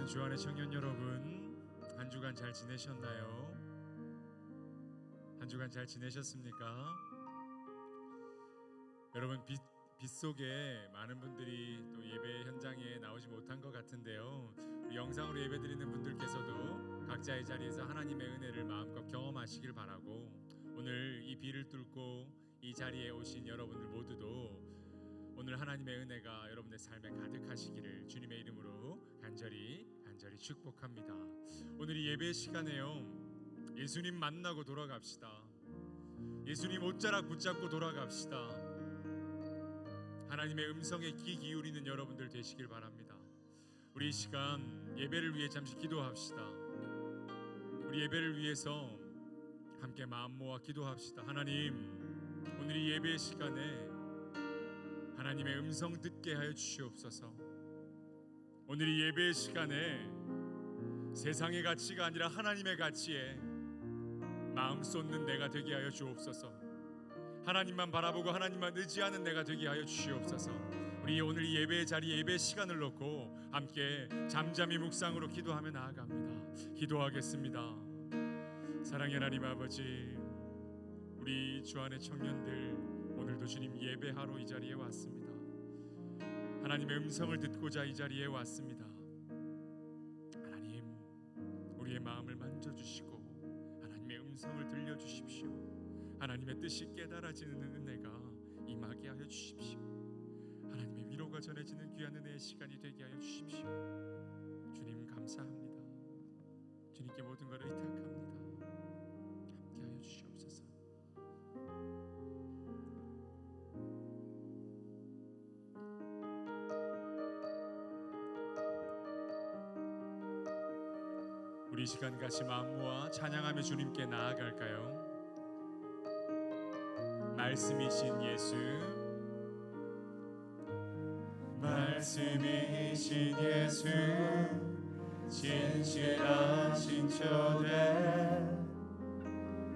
사랑하는 주안의 청년 여러분, 한 주간 잘 지내셨나요? 한 주간 잘 지내셨습니까? 여러분, 빛 속에 많은 분들이 또 예배 현장에 나오지 못한 것 같은데요, 우리 영상으로 예배드리는 분들께서도 각자의 자리에서 하나님의 은혜를 마음껏 경험하시길 바라고, 오늘 이 비를 뚫고 이 자리에 오신 여러분들 모두도 오늘 하나님의 은혜가 여러분의 삶에 가득하시기를 주님의 이름으로 간절히 축복합니다. 오늘 이 예배 시간에요, 예수님 만나고 돌아갑시다. 예수님 옷자락 붙잡고 돌아갑시다. 하나님의 음성에 귀 기울이는 여러분들 되시길 바랍니다. 우리 이 시간 예배를 위해 잠시 기도합시다. 우리 예배를 위해서 함께 마음 모아 기도합시다. 하나님, 오늘 이 예배 시간에 하나님의 음성 듣게 하여 주시옵소서. 오늘 이 예배 시간에 세상의 가치가 아니라 하나님의 가치에 마음 쏟는 내가 되게 하여 주옵소서. 하나님만 바라보고 하나님만 의지하는 내가 되게 하여 주시옵소서. 우리 오늘 이 예배의 자리에 예배 시간을 놓고 함께 잠잠히 묵상으로 기도하며 나아갑니다. 기도하겠습니다. 사랑의 하나님 아버지, 우리 주안의 청년들 오늘도 주님 예배하러 이 자리에 왔습니다. 하나님의 음성을 듣고자 이 자리에 왔습니다. 하나님, 우리의 마음을 만져주시고 하나님의 음성을 들려주십시오. 하나님의 뜻이 깨달아지는 은혜가 임하게 하여 주십시오. 하나님의 위로가 전해지는 귀한 은혜의 시간이 되게 하여 주십시오. 주님 감사합니다. 주님께 모든 걸 의탁합니다. 함께 하여 주시옵소서. 우리 시간 같이 마음 모아 찬양하며 주님께 나아갈까요? 말씀이신 예수, 말씀이신 예수, 진실하신 초대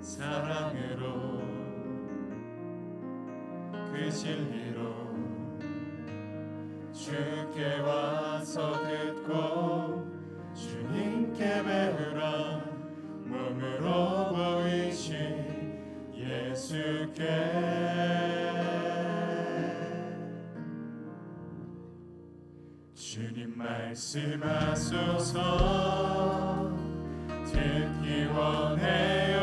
사랑으로 그 진리로 주께 와서 듣고 주님께 배우라 몸으로 보이신 예수께 주님 말씀하소서 듣기 원해요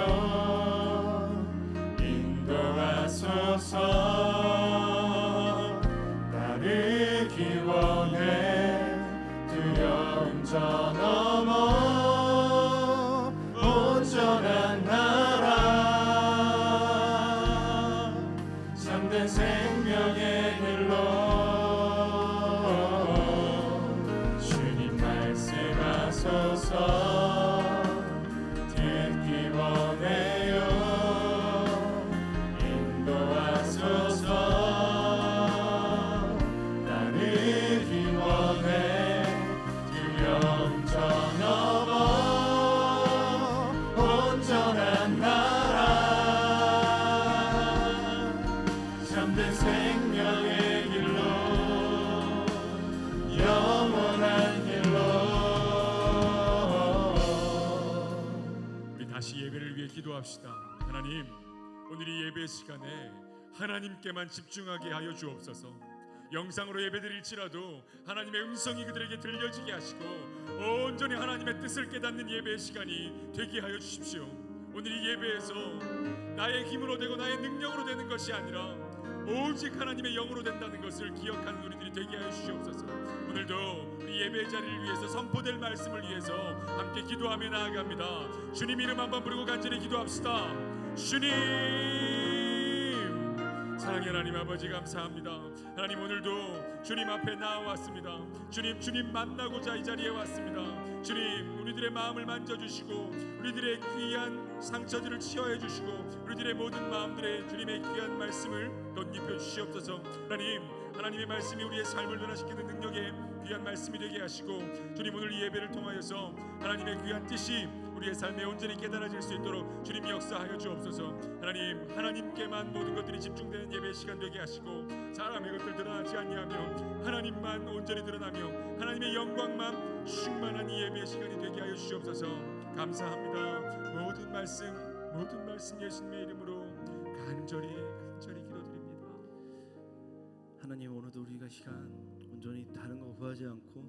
인도하소서 따르기 원해 두려움 저 넘어 온전한 나라 참된 생명의 길로 주님 말씀하소서 듣기 원해요 인도하소서 따르기 원해 두려움 저 넘어 온전한 나라 참된 생명의 길로 영원한 길로 우리 다시 예배를 위해 기도합시다. 하나님, 오늘 이 예배 시간에 하나님께만 집중하게 하여 주옵소서. 영상으로 예배드릴지라도 하나님의 음성이 그들에게 들려지게 하시고 온전히 하나님의 뜻을 깨닫는 예배의 시간이 되게 하여 주십시오. 오늘 이 예배에서 나의 힘으로 되고 나의 능력으로 되는 것이 아니라 오직 하나님의 영으로 된다는 것을 기억하는 우리들이 되게 하여 주시옵소서. 오늘도 우리 예배의 자리를 위해서 선포될 말씀을 위해서 함께 기도하며 나아갑니다. 주님 이름 한번 부르고 간절히 기도합시다. 주님, 사랑의 하나님 아버지 감사합니다. 하나님, 오늘도 주님 앞에 나와왔습니다. 주님 만나고자 이 자리에 왔습니다. 주님, 우리들의 마음을 만져주시고 우리들의 귀한 상처들을 치유해 주시고 우리들의 모든 마음들의 주님의 귀한 말씀을 덧입혀 주시옵소서. 하나님, 하나님의 말씀이 우리의 삶을 변화시키는 능력의 귀한 말씀이 되게 하시고, 주님 오늘 이 예배를 통하여서 하나님의 귀한 뜻이 우리의 삶에 온전히 깨달아질 수 있도록 주님 역사하여 주옵소서. 하나님, 하나님께만 모든 것들이 집중되는 예배 시간 되게 하시고, 사람의 것들 드러나지 아니하며 하나님만 온전히 드러나며 하나님의 영광만 충만한 이 예배 시간이 되게 하여 주옵소서. 감사합니다. 모든 말씀 예수님의 이름으로 간절히 기도드립니다. 하나님, 오늘도 우리가 시간 온전히 다른 거 구하지 않고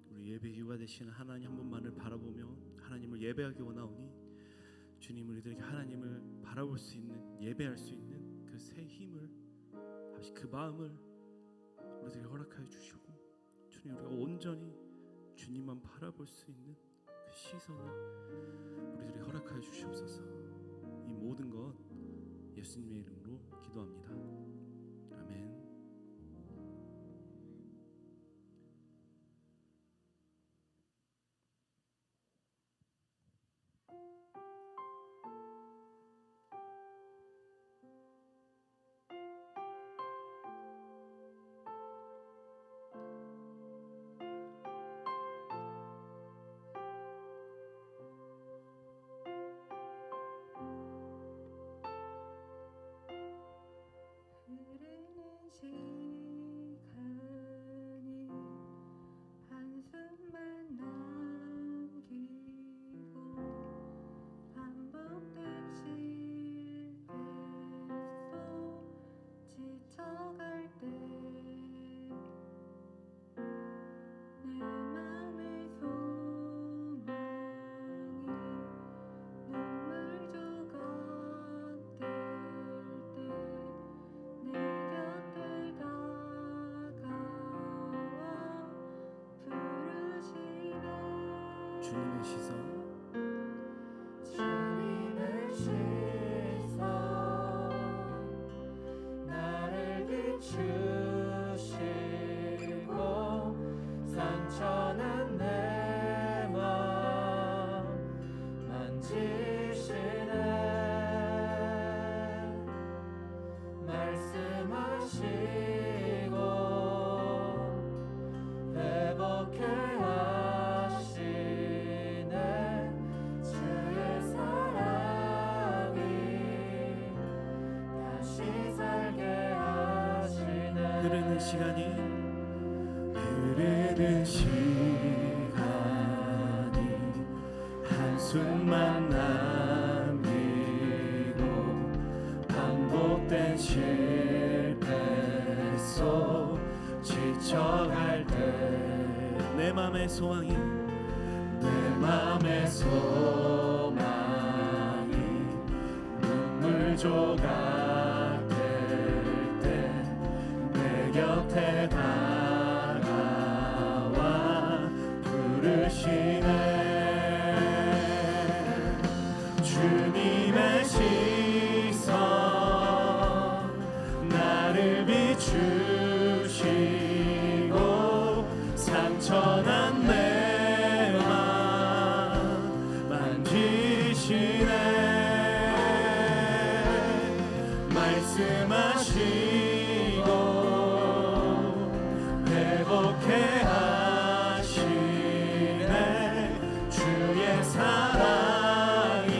우리 예배 이유가 되시는 하나님 한 분만을 바라보며 하나님을 예배하기 원하오니, 주님 우리들에게 하나님을 바라볼 수 있는, 예배할 수 있는 그 새 힘을, 그 마음을 우리들에게 허락하여 주시고, 주님 우리가 온전히 주님만 바라볼 수 있는 그 시선을 우리들에게 허락하여 주시옵소서. 이 모든 것 예수님의 이름으로 기도합니다. 아멘. 주님의 시선, 주님의 시선 나를 비추시고 상처난 내 맘 만지시네. 말씀하시고 회복해 흐르는 시간이 한숨만 남기고 반복된 실패 속 지쳐갈 때 내 맘의 소망이 눈물 조각 될 때 내 곁에 다가와 부르시네. 주님의 시선 나를 비추시고 상처난 내 맘 만지시네. 말씀하시고 회복해 하시네. 주의 사랑이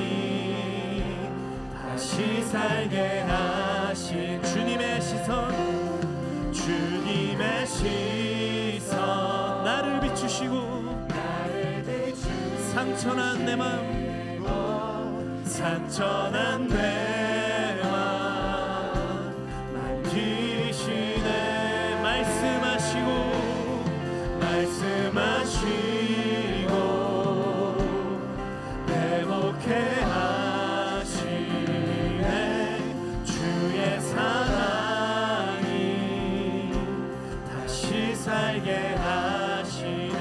다시 살게 하신 주님의 시선, 주님의 시선 나를 비추시고 상처난 내 맘 상처난 내 맘 만지시네. 말씀하시고 회복해 하시네. 주의 사랑이 다시 살게 하시네.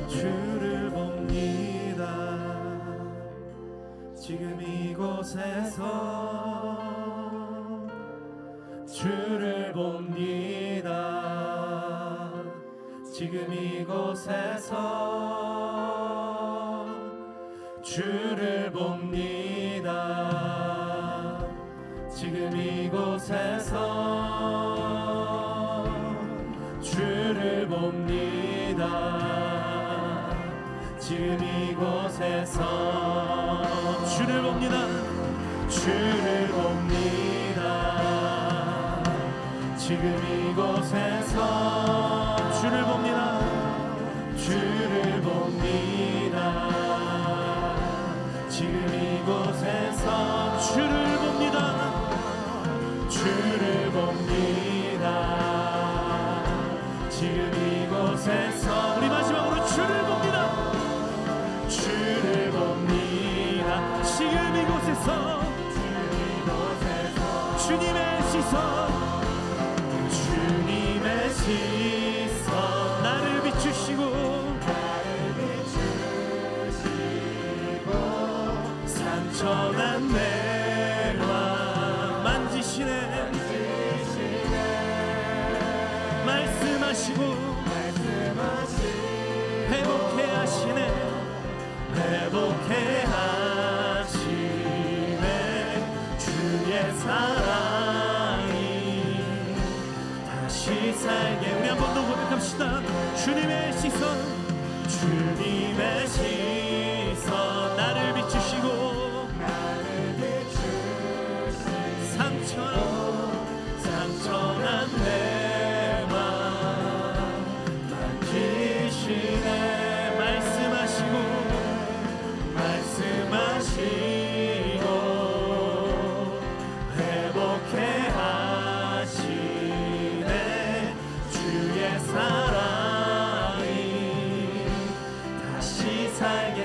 주를 봅니다. 지금 이곳에서 주를 봅니다. 지금 이곳에서 주를 봅니다. 지금 이곳에서 주를 봅니다. 지금 이곳에서 주를 봅니다. 주를 봅니다. 지금 이곳에서 주를 봅니다. 주를 봅니다. 지금 이곳에서 주를 봅니다. 주를 봅니다. 지금 이곳에서 우리 마지막으로 주를 봅니다. 주를 봅니다. 지금 이곳에서 주님의 시선, 주님의 시선 나를 비추시고 상처난 내와 만지시네. 말씀하시고 회복해 하시네. 회복해 하시네. 주의 사랑이 다시 살게. 우리 한 번 더 고백합시다. 주님의 시선, 주님의 시선 나를 비추시고 상처난 내 맘 만지시네. 말씀하시고 회복해 하시네. 주의 사랑이 다시 살게.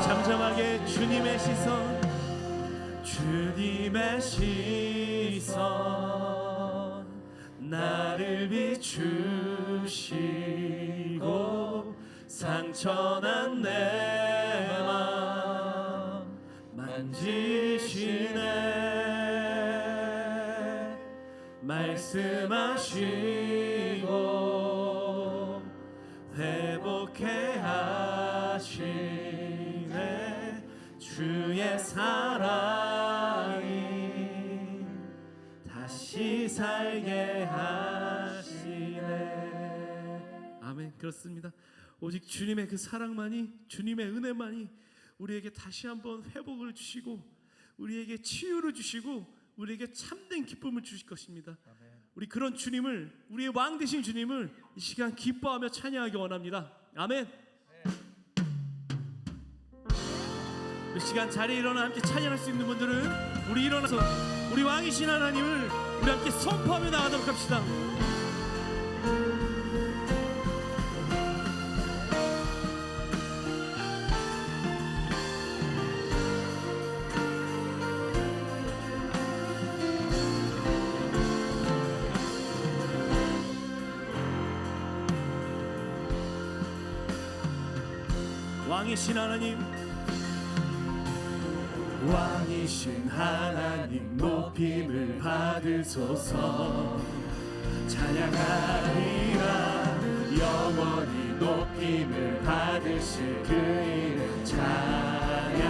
잠잠하게 주님의 시선, 주님의 시선 나를 비추시고 상처난 내 맘 만지시네. 말씀하시고 회복해 하시네. 주의 사랑이 다시 살게 하시네. 아멘. 그렇습니다. 오직 주님의 그 사랑만이, 주님의 은혜만이 우리에게 다시 한번 회복을 주시고 우리에게 치유를 주시고 우리에게 참된 기쁨을 주실 것입니다. 우리 그런 주님을, 우리의 왕 되신 주님을 이 시간 기뻐하며 찬양하기 원합니다. 아멘. 이 시간 자리에 일어나 함께 찬양할 수 있는 분들은 우리 일어나서 우리 왕이신 하나님을 우리 함께 선포하며 나가도록 합시다. 왕이신 하나님, 왕이신 하나님 높임을 받으소서. 찬양하리라 영원히 높임을 받으실 그 이름 찬양하리라.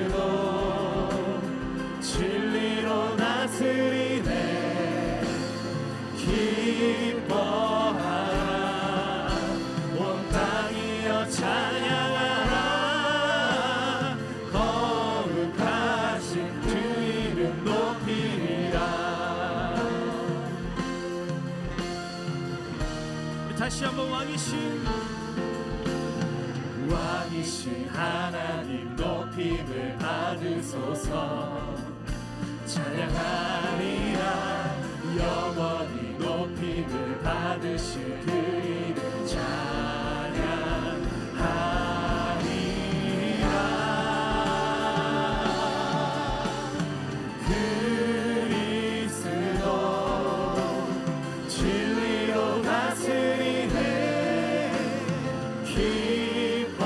그리스도 진리로 다스리네. 기뻐하라 온 땅이여 찬양하라. 거룩하신 주 이름 높이리라. 우리 다시 한번 왕이신 하나님 높임을 받으소서. 찬양하리라 영원히 높임을 받으실 그 이름 찬양하리라. 그리스도 진리로 다스리네. 기뻐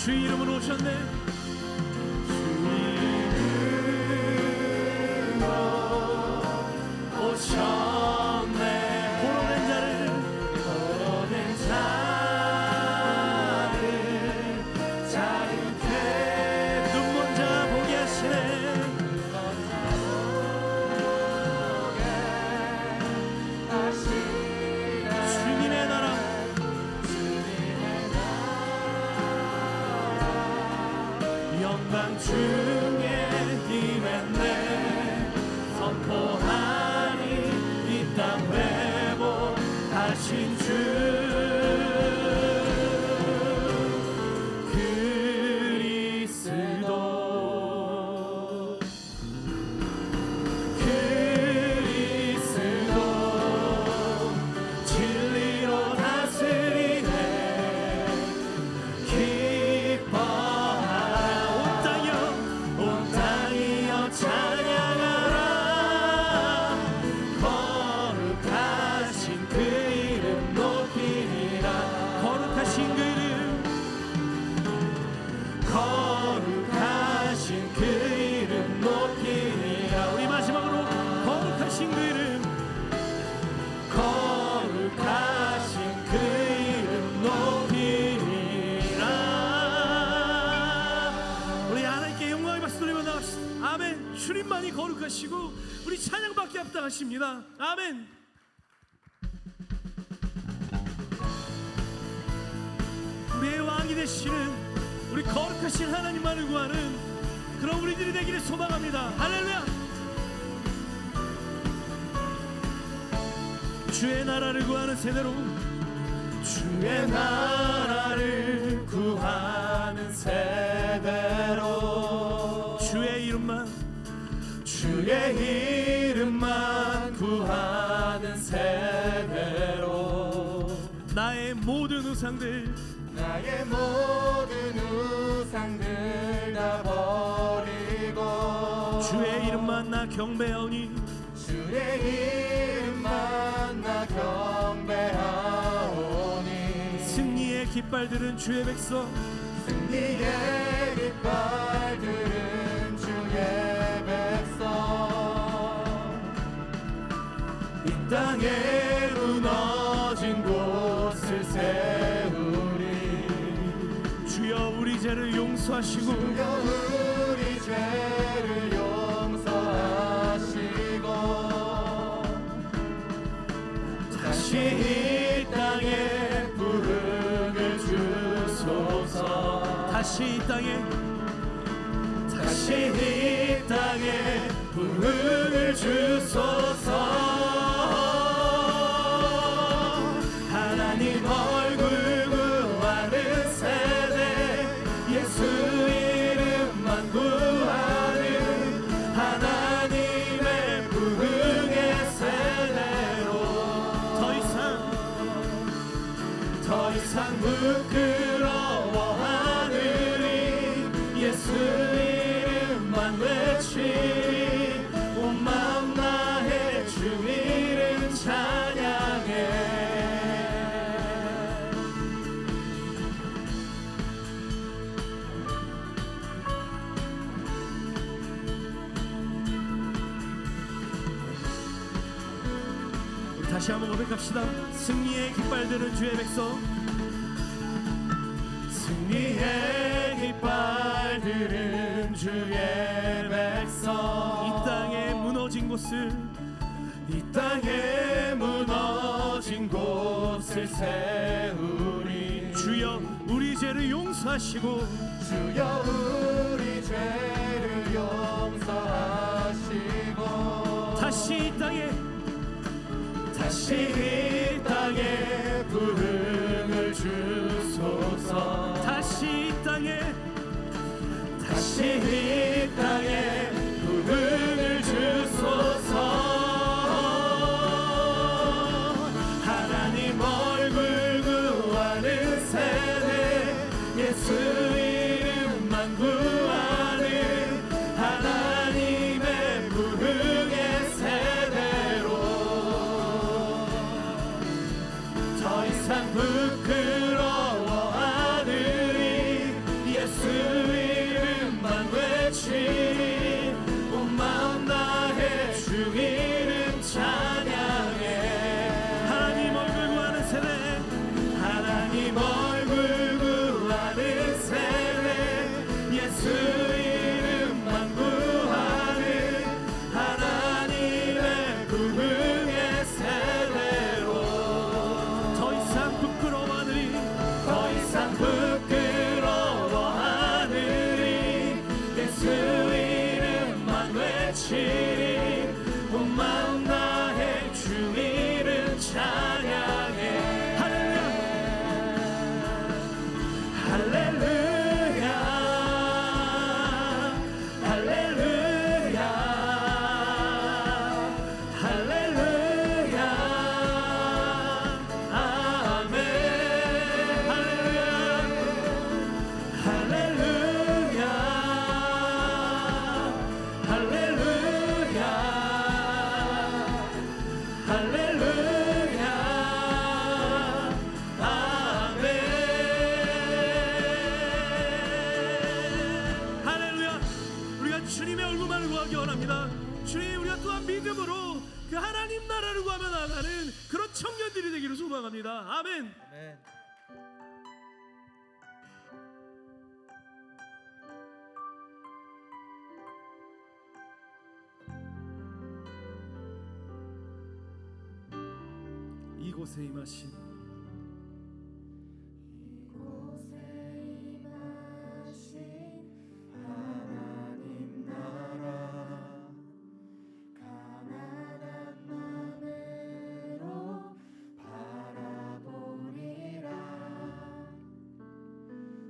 주 이름으로 오셨네. 주 이름으로 오셨네. 고로된 자를 고로된 자를 자유케 눈먼 자 보게 하시네. 주님의 나라 영광 중에 임했네. 선포하니 이 땅 회복하신 주 그리스도 진리로 다스리네. 기뻐하라 온 땅이여 찬양하라. 거룩하신 그 이름 높이리라. 거룩하신 그 이름 거룩하신 그 이름 높이리라. 우리 마지막으로 거룩하신 그 이름 거룩하신 그 이름 높이리라. 우리 하나님께 영광의 박수 돌리며 나갑시다. 아멘. 주님만이 거룩하시고 우리 찬양받기 합당하십니다. 아멘. 우리의 왕이 되시는 우리 거룩하신 하나님만을 구하는 그런 우리들이 되기를 소망합니다. 할렐루야. 주의 나라를 구하는 세대로 주의 나라를 구하는 세대로 주의 이름만 주의 이름만 구하는 세대로 나의 모든 우상들 나의 모든 우상들 다 버리고 주의 이름만 나 경배하오니 주의 이름만 나 경배하오니 승리의 깃발들은 주의 백성 승리의 깃발들은 주의 백성 이 땅에 무너진 곳을 세우리 주여 우리 죄를 용서하시고 주여 우리 죄를 용서하시고 다시 이 땅에 부흥을 주소서 다시 이 땅에 다시 이 땅에 부흥을 주소서 하나님 얼굴 구하는 세대 예수 이름만 구하는 하나님의 부흥의 세대로 더 이상 부끄러워하느니 예수 이름만 외치리 온 마음 다해 주 이름 찬양해 다시 한번 고백합시다. 승리의 깃발들은 주의 백성 승리의 깃발들은 주의 백성 이 땅에 무너진 곳을 이 땅에 무너진 곳을 세우리 주여 우리 죄를 용서하시고 주여 우리 죄를 용서하시고 다시 이 땅에 다시 이 땅에 부흥을 주소서 다시 이 땅에 다시 이 땅에 부흥을 주소서 하나님 얼굴 구하는 세대 예수 이름만 구하는 하나님의 부흥의 세대로 더 이상 부끄러워하느니 원합니다. 주님, 우리가 또한 믿음으로 그 하나님 나라를 구하며 나아가는 그런 청년들이 되기를 소망합니다. 아멘. 아멘. 이곳에 임하신 하나님 나라 가난한 마음으로 바라보리라.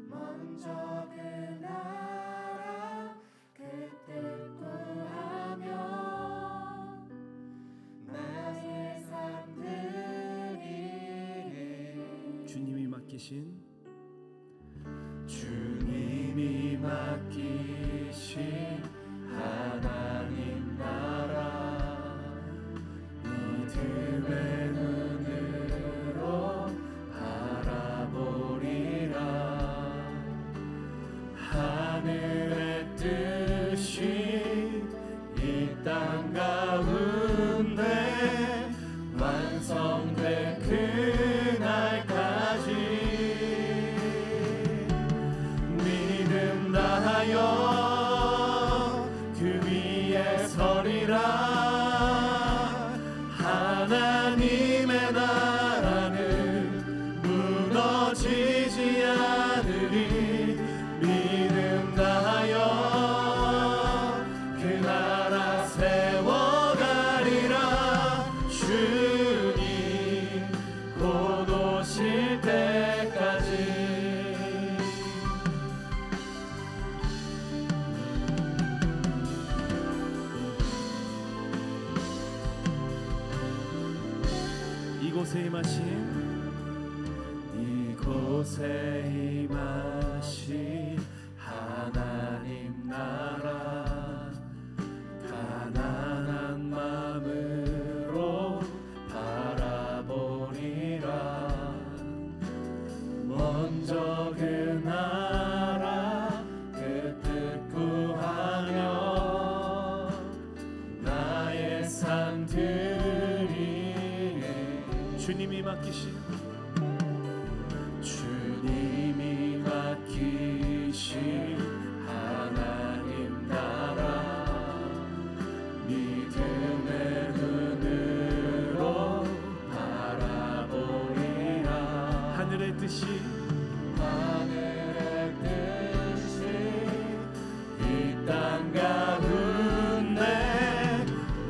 먼저 그 나라 그 뜻 구하며 나의 삶 드리리. 주님이 맡기신 하나님 나라 믿음의 눈으로 바라보리라. 하늘의 뜻이 이 땅 가운데 완성될 그날까지 믿음 다하여 그 위에 서리라. 하나님의 나라는 무너지지 않으리. 믿음 다하여 그 나라 세워가리라. 주님 곧 오실 때까지. 이곳에 임하신 하나님 나라 가난한 마음으로 바라보리라. 먼저 그 나라 그 뜻 구하며 나의 삶 드리리. 주님이 맡기신 하나님 나라 믿음의 눈으로 바라보리라. 하늘의 뜻이 이 땅 가운데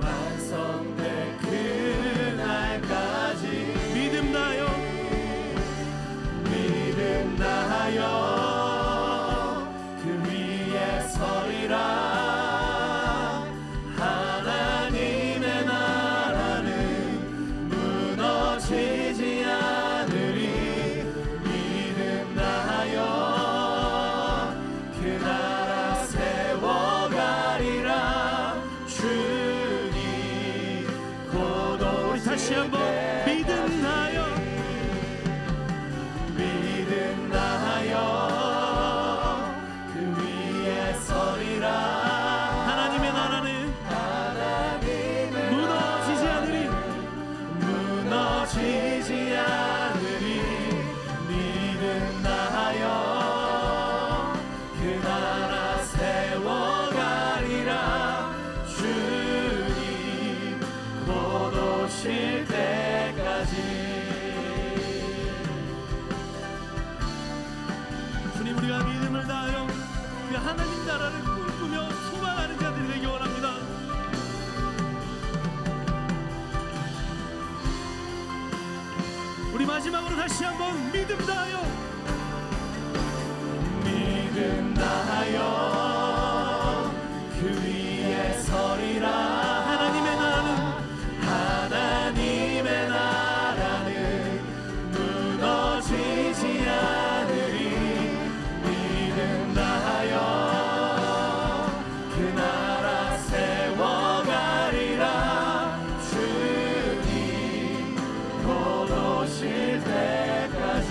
완성될 그날까지 믿음 다하여 그 위에 서리라. 하나님의 나라는 무너지지 않으리. 믿음 다하여 그 나라 세워가리라. 주님 곧 우리 다시 한번 믿음 다하여 그 위에 서리라. 하나님의 나라는 무너지지 않으리. 무너지지 않으리. 믿음 다하여 그 나라 세워가리라. 주님 곧 오실 때까지. 주님, 우리가 믿음을 다하여 그 하나님 나라를 꿈꾸며 소망하는 자들이 되기 원합니다. 우리 마지막으로 다시 한번 믿음 다하여 그 위에 서리라. 하나님의 나라는 무너지지 않으리. 믿음 다하여 그 나라 세워가리라. 주님 곧 오실 때까지.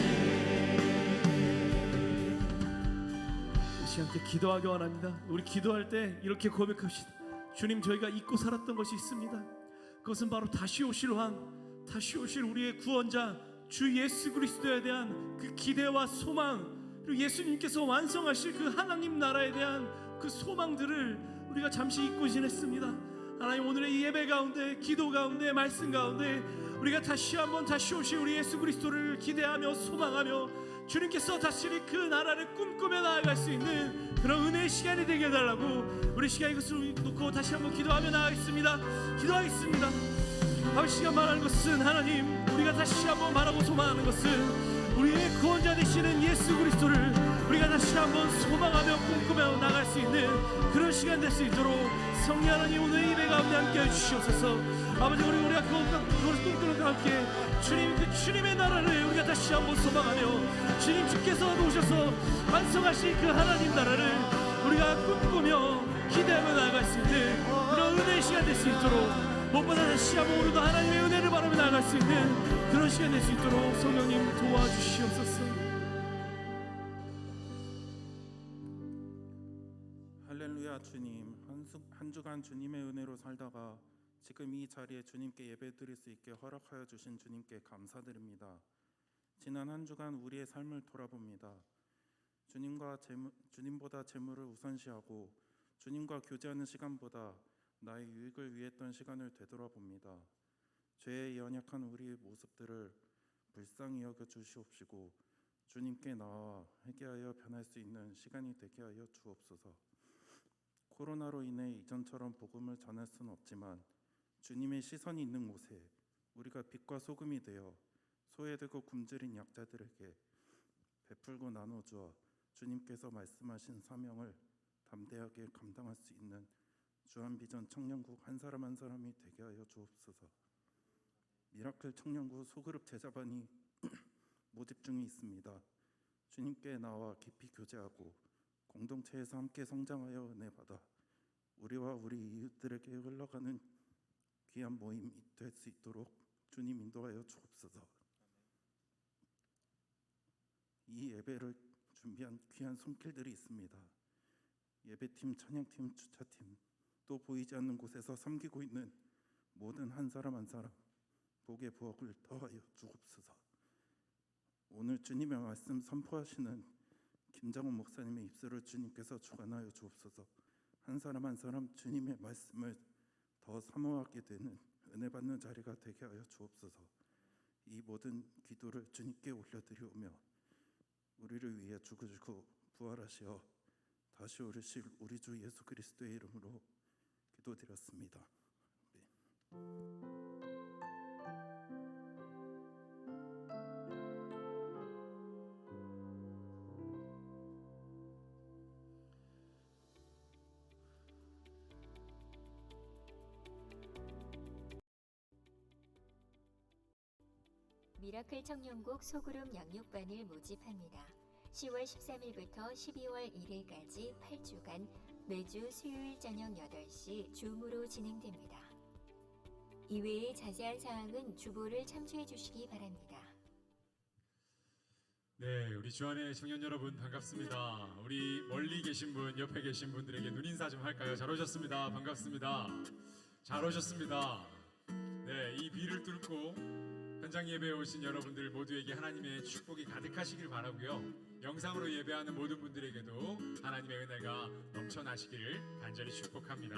이 시간 때 기도하기 원합니다. 우리 기도할 때 이렇게 고백합시다. 주님, 저희가 잊고 살았던 것이 있습니다. 그것은 바로 다시 오실 왕, 다시 오실 우리의 구원자 주 예수 그리스도에 대한 그 기대와 소망, 그리고 예수님께서 완성하실 그 하나님 나라에 대한 그 소망들을 우리가 잠시 잊고 지냈습니다. 하나님, 오늘의 이 예배 가운데, 기도 가운데, 말씀 가운데 우리가 다시 한번 다시 오실 우리 예수 그리스도를 기대하며 소망하며 주님께서 다시 그 나라를 꿈꾸며 나아갈 수 있는 그런 은혜의 시간이 되게 해달라고 우리 시간 이것을 놓고 다시 한번 기도하며 나아가겠습니다. 기도하겠습니다. 아버지가 말하는 것은, 하나님, 우리가 다시 한번 바라고 소망하는 것은 우리의 구원자 되시는 예수 그리스도를 우리가 다시 한번 소망하며 꿈꾸며 나갈 수 있는 그런 시간 될 수 있도록 성령 하나님, 오늘 예배 가운데 함께해 주시옵소서. 아버지, 우리가 그것을 꿈꾸는 과 함께 주님, 그 주님의 나라를 우리가 다시 한번 소망하며 주님 주께서 오셔서 완성하실 그 하나님 나라를 우리가 꿈꾸며 기대하며 나아갈 수 있는 그런 은혜의 시간 될 수 있도록, 무엇보다 다시 한번 오늘도 하나님의 은혜를 바라며 나아갈 수 있는 그런 시간 될 수 있도록 성령님 도와주시옵소서. 할렐루야. 주님, 한 주간 주님의 은혜로 살다가 지금 이 자리에 주님께 예배드릴 수 있게 허락하여 주신 주님께 감사드립니다. 지난 한 주간 우리의 삶을 돌아봅니다. 주님보다 재물을 우선시하고 주님과 교제하는 시간보다 나의 유익을 위했던 시간을 되돌아봅니다. 죄에 연약한 우리의 모습들을 불쌍히 여겨 주시옵시고 주님께 나와 회개하여 변할 수 있는 시간이 되게 하여 주옵소서. 코로나로 인해 이전처럼 복음을 전할 수는 없지만 주님의 시선이 있는 곳에 우리가 빛과 소금이 되어 소외되고 굶주린 약자들에게 베풀고 나눠주어 주님께서 말씀하신 사명을 담대하게 감당할 수 있는 주한비전 청년국 한 사람 한 사람이 되게 하여 주옵소서. 미라클 청년국 소그룹 제자반이 모집 중에 있습니다. 주님께 나와 깊이 교제하고 공동체에서 함께 성장하여 은혜 받아 우리와 우리 이웃들에게 흘러가는 귀한 모임이 될 수 있도록 주님 인도하여 주옵소서. 이 예배를 준비한 귀한 손길들이 있습니다. 예배팀, 찬양팀, 주차팀, 또 보이지 않는 곳에서 섬기고 있는 모든 한 사람 한 사람 복의 부엌을 더하여 주옵소서. 오늘 주님의 말씀 선포하시는 김장훈 목사님의 입술을 주님께서 주관하여 주옵소서. 한 사람 한 사람 주님의 말씀을 더 사모하게 되는 은혜 받는 자리가 되게 하여 주옵소서. 이 모든 기도를 주님께 올려드리오며 우리를 위해 죽으시고 부활하시어 다시 오르실 우리 주 예수 그리스도의 이름으로 기도드렸습니다. 미라클 청년국 소그룹 양육반을 모집합니다. 10월 13일부터 12월 1일까지 8주간 매주 수요일 저녁 8시 줌으로 진행됩니다. 이외의 자세한 사항은 주보를 참조해 주시기 바랍니다. 네, 우리 주안의 청년 여러분 반갑습니다. 우리 멀리 계신 분, 옆에 계신 분들에게 눈인사 좀 할까요? 잘 오셨습니다. 반갑습니다. 잘 오셨습니다. 네, 이 비를 뚫고 현장 예배에 오신 여러분들 모두에게 하나님의 축복이 가득하시길 바라고요. 영상으로 예배하는 모든 분들에게도 하나님의 은혜가 넘쳐나시기를 간절히 축복합니다.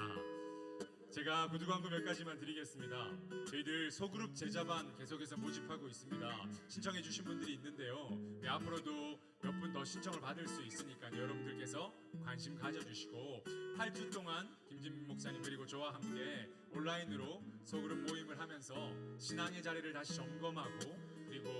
제가 구두 광고 몇 가지만 드리겠습니다. 저희들 소그룹 제자반 계속해서 모집하고 있습니다. 신청해 주신 분들이 있는데요. 네, 앞으로도 몇 분 더 신청을 받을 수 있으니까 여러분들께서 관심 가져주시고 8주 동안 김진민 목사님 그리고 저와 함께 온라인으로 소그룹 모임을 하면서 신앙의 자리를 다시 점검하고 그리고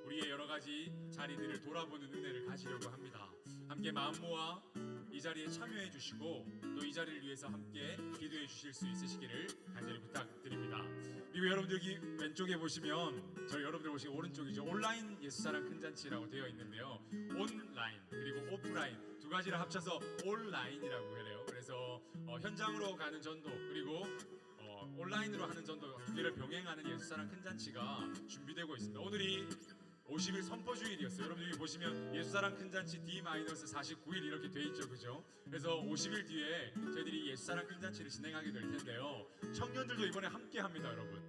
우리의 여러 가지 자리들을 돌아보는 은혜를 가지려고 합니다. 함께 마음 모아 이 자리에 참여해 주시고 또 이 자리를 위해서 함께 기도해 주실 수 있으시기를 간절히 부탁드립니다. 그리고 여러분들 여기 왼쪽에 보시면 저희 여러분들 보시기 오른쪽이죠. 온라인 예수사랑 큰 잔치라고 되어 있는데요. 온라인 그리고 오프라인 두 가지를 합쳐서 온라인이라고 해요. 그래서 현장으로 가는 전도 그리고 온라인으로 하는 전도 두 개를 병행하는 예수사랑 큰 잔치가 준비되고 있습니다. 오늘이 50일 선포주일이었어요. 여러분 여기 보시면 예수사랑 큰잔치 D-49일 이렇게 돼 있죠, 그죠? 그래서 50일 뒤에 저희들이 예수사랑 큰잔치를 진행하게 될 텐데요. 청년들도 이번에 함께 합니다, 여러분.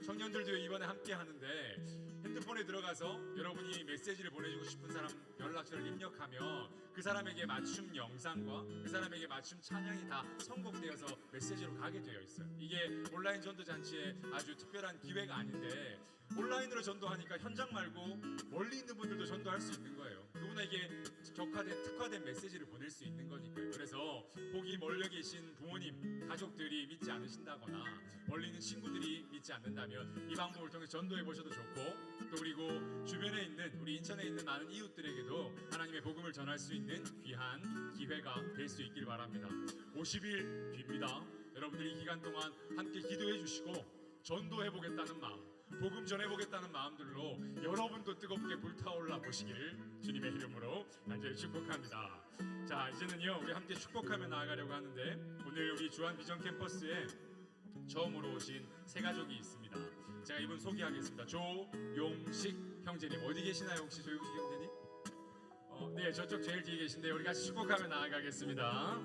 청년들도 이번에 함께 하는데 핸드폰에 들어가서 여러분이 메시지를 보내주고 싶은 사람 연락처를 입력하면 그 사람에게 맞춤 영상과 그 사람에게 맞춤 찬양이 다 선곡되어서 메시지로 가게 되어 있어요. 이게 온라인 전도 잔치의 아주 특별한 기회가 아닌데 온라인으로 전도하니까 현장 말고 멀리 있는 분들도 전도할 수 있는 거예요. 그분에게 특화된 메시지를 보낼 수 있는 거니까요. 그래서 혹이 멀리 계신 부모님, 가족들이 믿지 않으신다거나 멀리 있는 친구들이 믿지 않는다면 이 방법을 통해 전도해 보셔도 좋고, 또 그리고 주변에 있는 우리 인천에 있는 많은 이웃들에게도 하나님의 복음을 전할 수 있는 귀한 기회가 될 수 있길 바랍니다. 50일 뒤입니다. 여러분들이 이 기간 동안 함께 기도해 주시고 전도해 보겠다는 마음, 복음 전해보겠다는 마음들로 여러분도 뜨겁게 불타올라 보시기를 주님의 이름으로 간절히 축복합니다. 자, 이제는요 우리 함께 축복하며 나아가려고 하는데, 오늘 우리 주한 비전 캠퍼스에 처음으로 오신 세 가족이 있습니다. 제가 이분 소개하겠습니다. 조용식 형제님, 어디 계시나요 혹시 조용식 형제님? 네, 저쪽 제일 뒤에 계신데 우리 같이 축복하며 나아가겠습니다.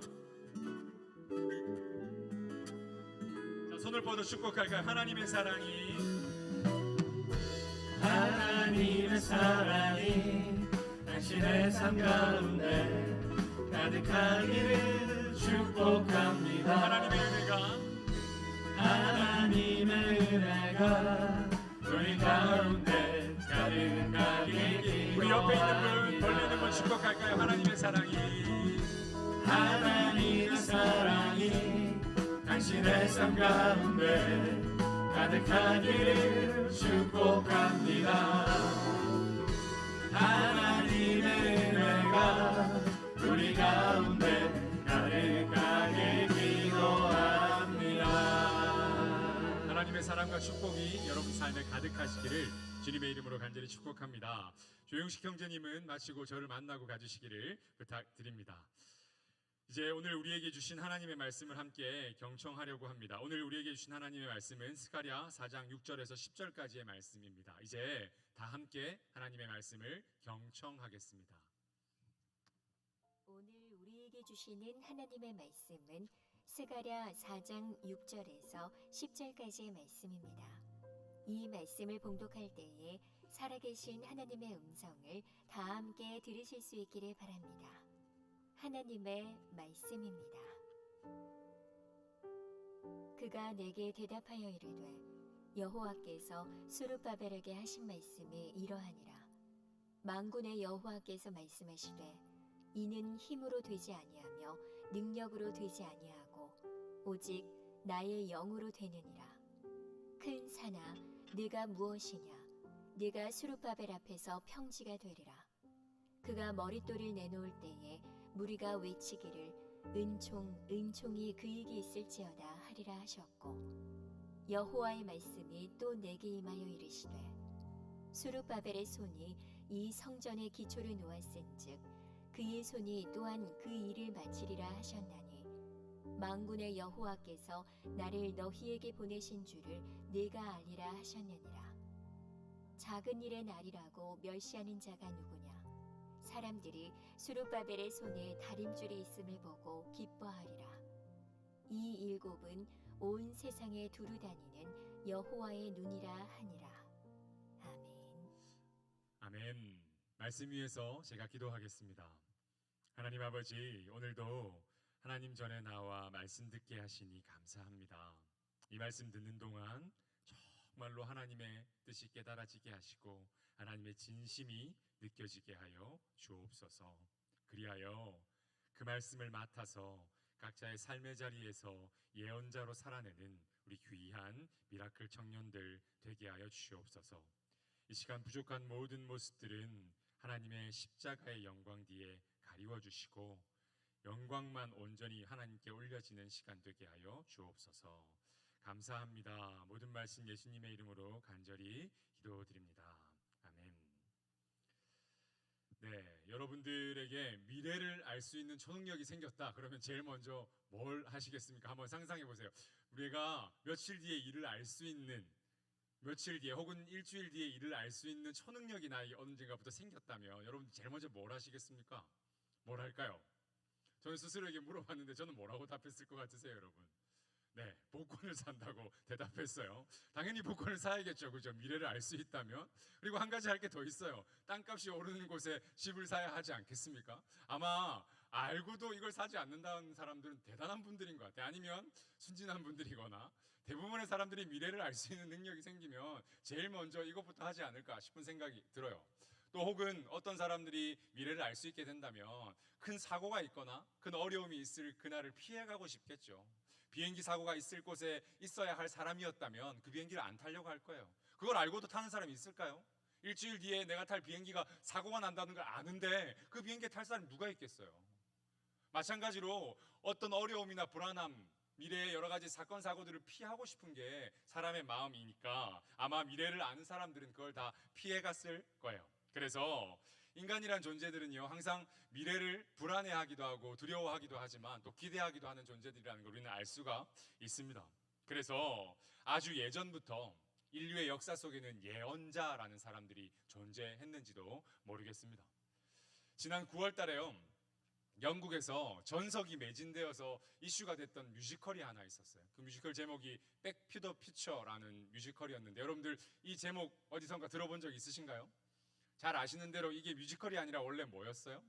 자, 손을 뻗어 축복할까요? 하나님의 사랑이 하나님의 사랑이 당신의 삶 가운데 가득하기를 축복합니다. 하나님의 은혜가 우리 가운데 가득하기를 우리 옆에 있는 분, 멀리 있는 분 축복할까요? 하나님의 사랑이 하나님의 사랑이 당신의 삶 가운데 가득하기를 축복합니다. 하나님의 은혜가 우리 가운데 가득하게 기도합니다. 하나님의 사랑과 축복이 여러분 삶에 가득하시기를 주님의 이름으로 간절히 축복합니다. 조용식 형제님은 마치고 저를 만나고 가주시기를 부탁드립니다. 이제 오늘 우리에게 주신 하나님의 말씀을 함께 경청하려고 합니다. 오늘 우리에게 주신 하나님의 말씀은 스가랴 4장 6절에서 10절까지의 말씀입니다. 이제 다 함께 하나님의 말씀을 경청하겠습니다. 오늘 우리에게 주시는 하나님의 말씀은 스가랴 4장 6절에서 10절까지의 말씀입니다. 이 말씀을 봉독할 때에 살아계신 하나님의 음성을 다 함께 들으실 수 있기를 바랍니다. 하나님의 말씀입니다. 그가 내게 대답하여 이르되 여호와께서 스룹바벨에게 하신 말씀이 이러하니라. 만군의 여호와께서 말씀하시되 이는 힘으로 되지 아니하며 능력으로 되지 아니하고 오직 나의 영으로 되느니라. 큰 산아 네가 무엇이냐? 네가 스룹바벨 앞에서 평지가 되리라. 그가 머릿돌을 내놓을 때에 무리가 외치기를 은총이 그에게 있을지어다 하리라 하셨고, 여호와의 말씀이 또 내게 임하여 이르시되 스룹바벨의 손이 이 성전의 기초를 놓았은즉 그의 손이 또한 그 일을 마치리라 하셨나니, 만군의 여호와께서 나를 너희에게 보내신 줄을 네가 알리라 하셨느니라. 작은 일의 날이라고 멸시하는 자가 누구냐? 사람들이 스룹바벨의 손에 다림줄이 있음을 보고 기뻐하리라. 이 일곱은 온 세상에 두루 다니는 여호와의 눈이라 하니라. 아멘. 아멘. 말씀 위에서 제가 기도하겠습니다. 하나님 아버지, 오늘도 하나님 전에 나와 말씀 듣게 하시니 감사합니다. 이 말씀 듣는 동안 정말로 하나님의 뜻이 깨달아지게 하시고 하나님의 진심이 느껴지게 하여 주옵소서. 그리하여 그 말씀을 맡아서 각자의 삶의 자리에서 예언자로 살아내는 우리 귀한 미라클 청년들 되게 하여 주옵소서. 이 시간 부족한 모든 모습들은 하나님의 십자가의 영광 뒤에 가리워 주시고 영광만 온전히 하나님께 올려지는 시간 되게 하여 주옵소서. 감사합니다. 모든 말씀 예수님의 이름으로 간절히 기도드립니다. 아멘. 네, 여러분들에게 미래를 알 수 있는 초능력이 생겼다. 그러면 제일 먼저 뭘 하시겠습니까? 한번 상상해 보세요. 우리가 며칠 뒤에 일을 알 수 있는 며칠 뒤에 혹은 일주일 뒤에 일을 알 수 있는 초능력이 나에게 언젠가부터 생겼다면 여러분 제일 먼저 뭘 하시겠습니까? 뭘 할까요? 저는 스스로에게 물어봤는데 저는 뭐라고 답했을 것 같으세요, 여러분? 네, 복권을 산다고 대답했어요. 당연히 복권을 사야겠죠, 그죠? 미래를 알 수 있다면. 그리고 한 가지 할 게 더 있어요. 땅값이 오르는 곳에 집을 사야 하지 않겠습니까? 아마 알고도 이걸 사지 않는다는 사람들은 대단한 분들인 것 같아요. 아니면 순진한 분들이거나 대부분의 사람들이 미래를 알 수 있는 능력이 생기면 제일 먼저 이것부터 하지 않을까 싶은 생각이 들어요. 또 혹은 어떤 사람들이 미래를 알 수 있게 된다면 큰 사고가 있거나 큰 어려움이 있을 그날을 피해가고 싶겠죠. 비행기 사고가 있을 곳에 있어야 할 사람이었다면 그 비행기를 안 타려고 할 거예요. 그걸 알고도 타는 사람이 있을까요? 일주일 뒤에 내가 탈 비행기가 사고가 난다는 걸 아는데 그 비행기에 탈 사람이 누가 있겠어요? 마찬가지로 어떤 어려움이나 불안함, 미래의 여러 가지 사건 사고들을 피하고 싶은 게 사람의 마음이니까 아마 미래를 아는 사람들은 그걸 다 피해갔을 거예요. 그래서 인간이란 존재들은요 항상 미래를 불안해하기도 하고 두려워하기도 하지만 또 기대하기도 하는 존재들이라는 걸 우리는 알 수가 있습니다. 그래서 아주 예전부터 인류의 역사 속에는 예언자라는 사람들이 존재했는지도 모르겠습니다. 지난 9월 달에요 영국에서 전석이 매진되어서 이슈가 됐던 뮤지컬이 하나 있었어요. 그 뮤지컬 제목이 백 투 더 퓨처라는 뮤지컬이었는데 여러분들 이 제목 어디선가 들어본 적 있으신가요? 잘 아시는 대로 이게 뮤지컬이 아니라 원래 뭐였어요?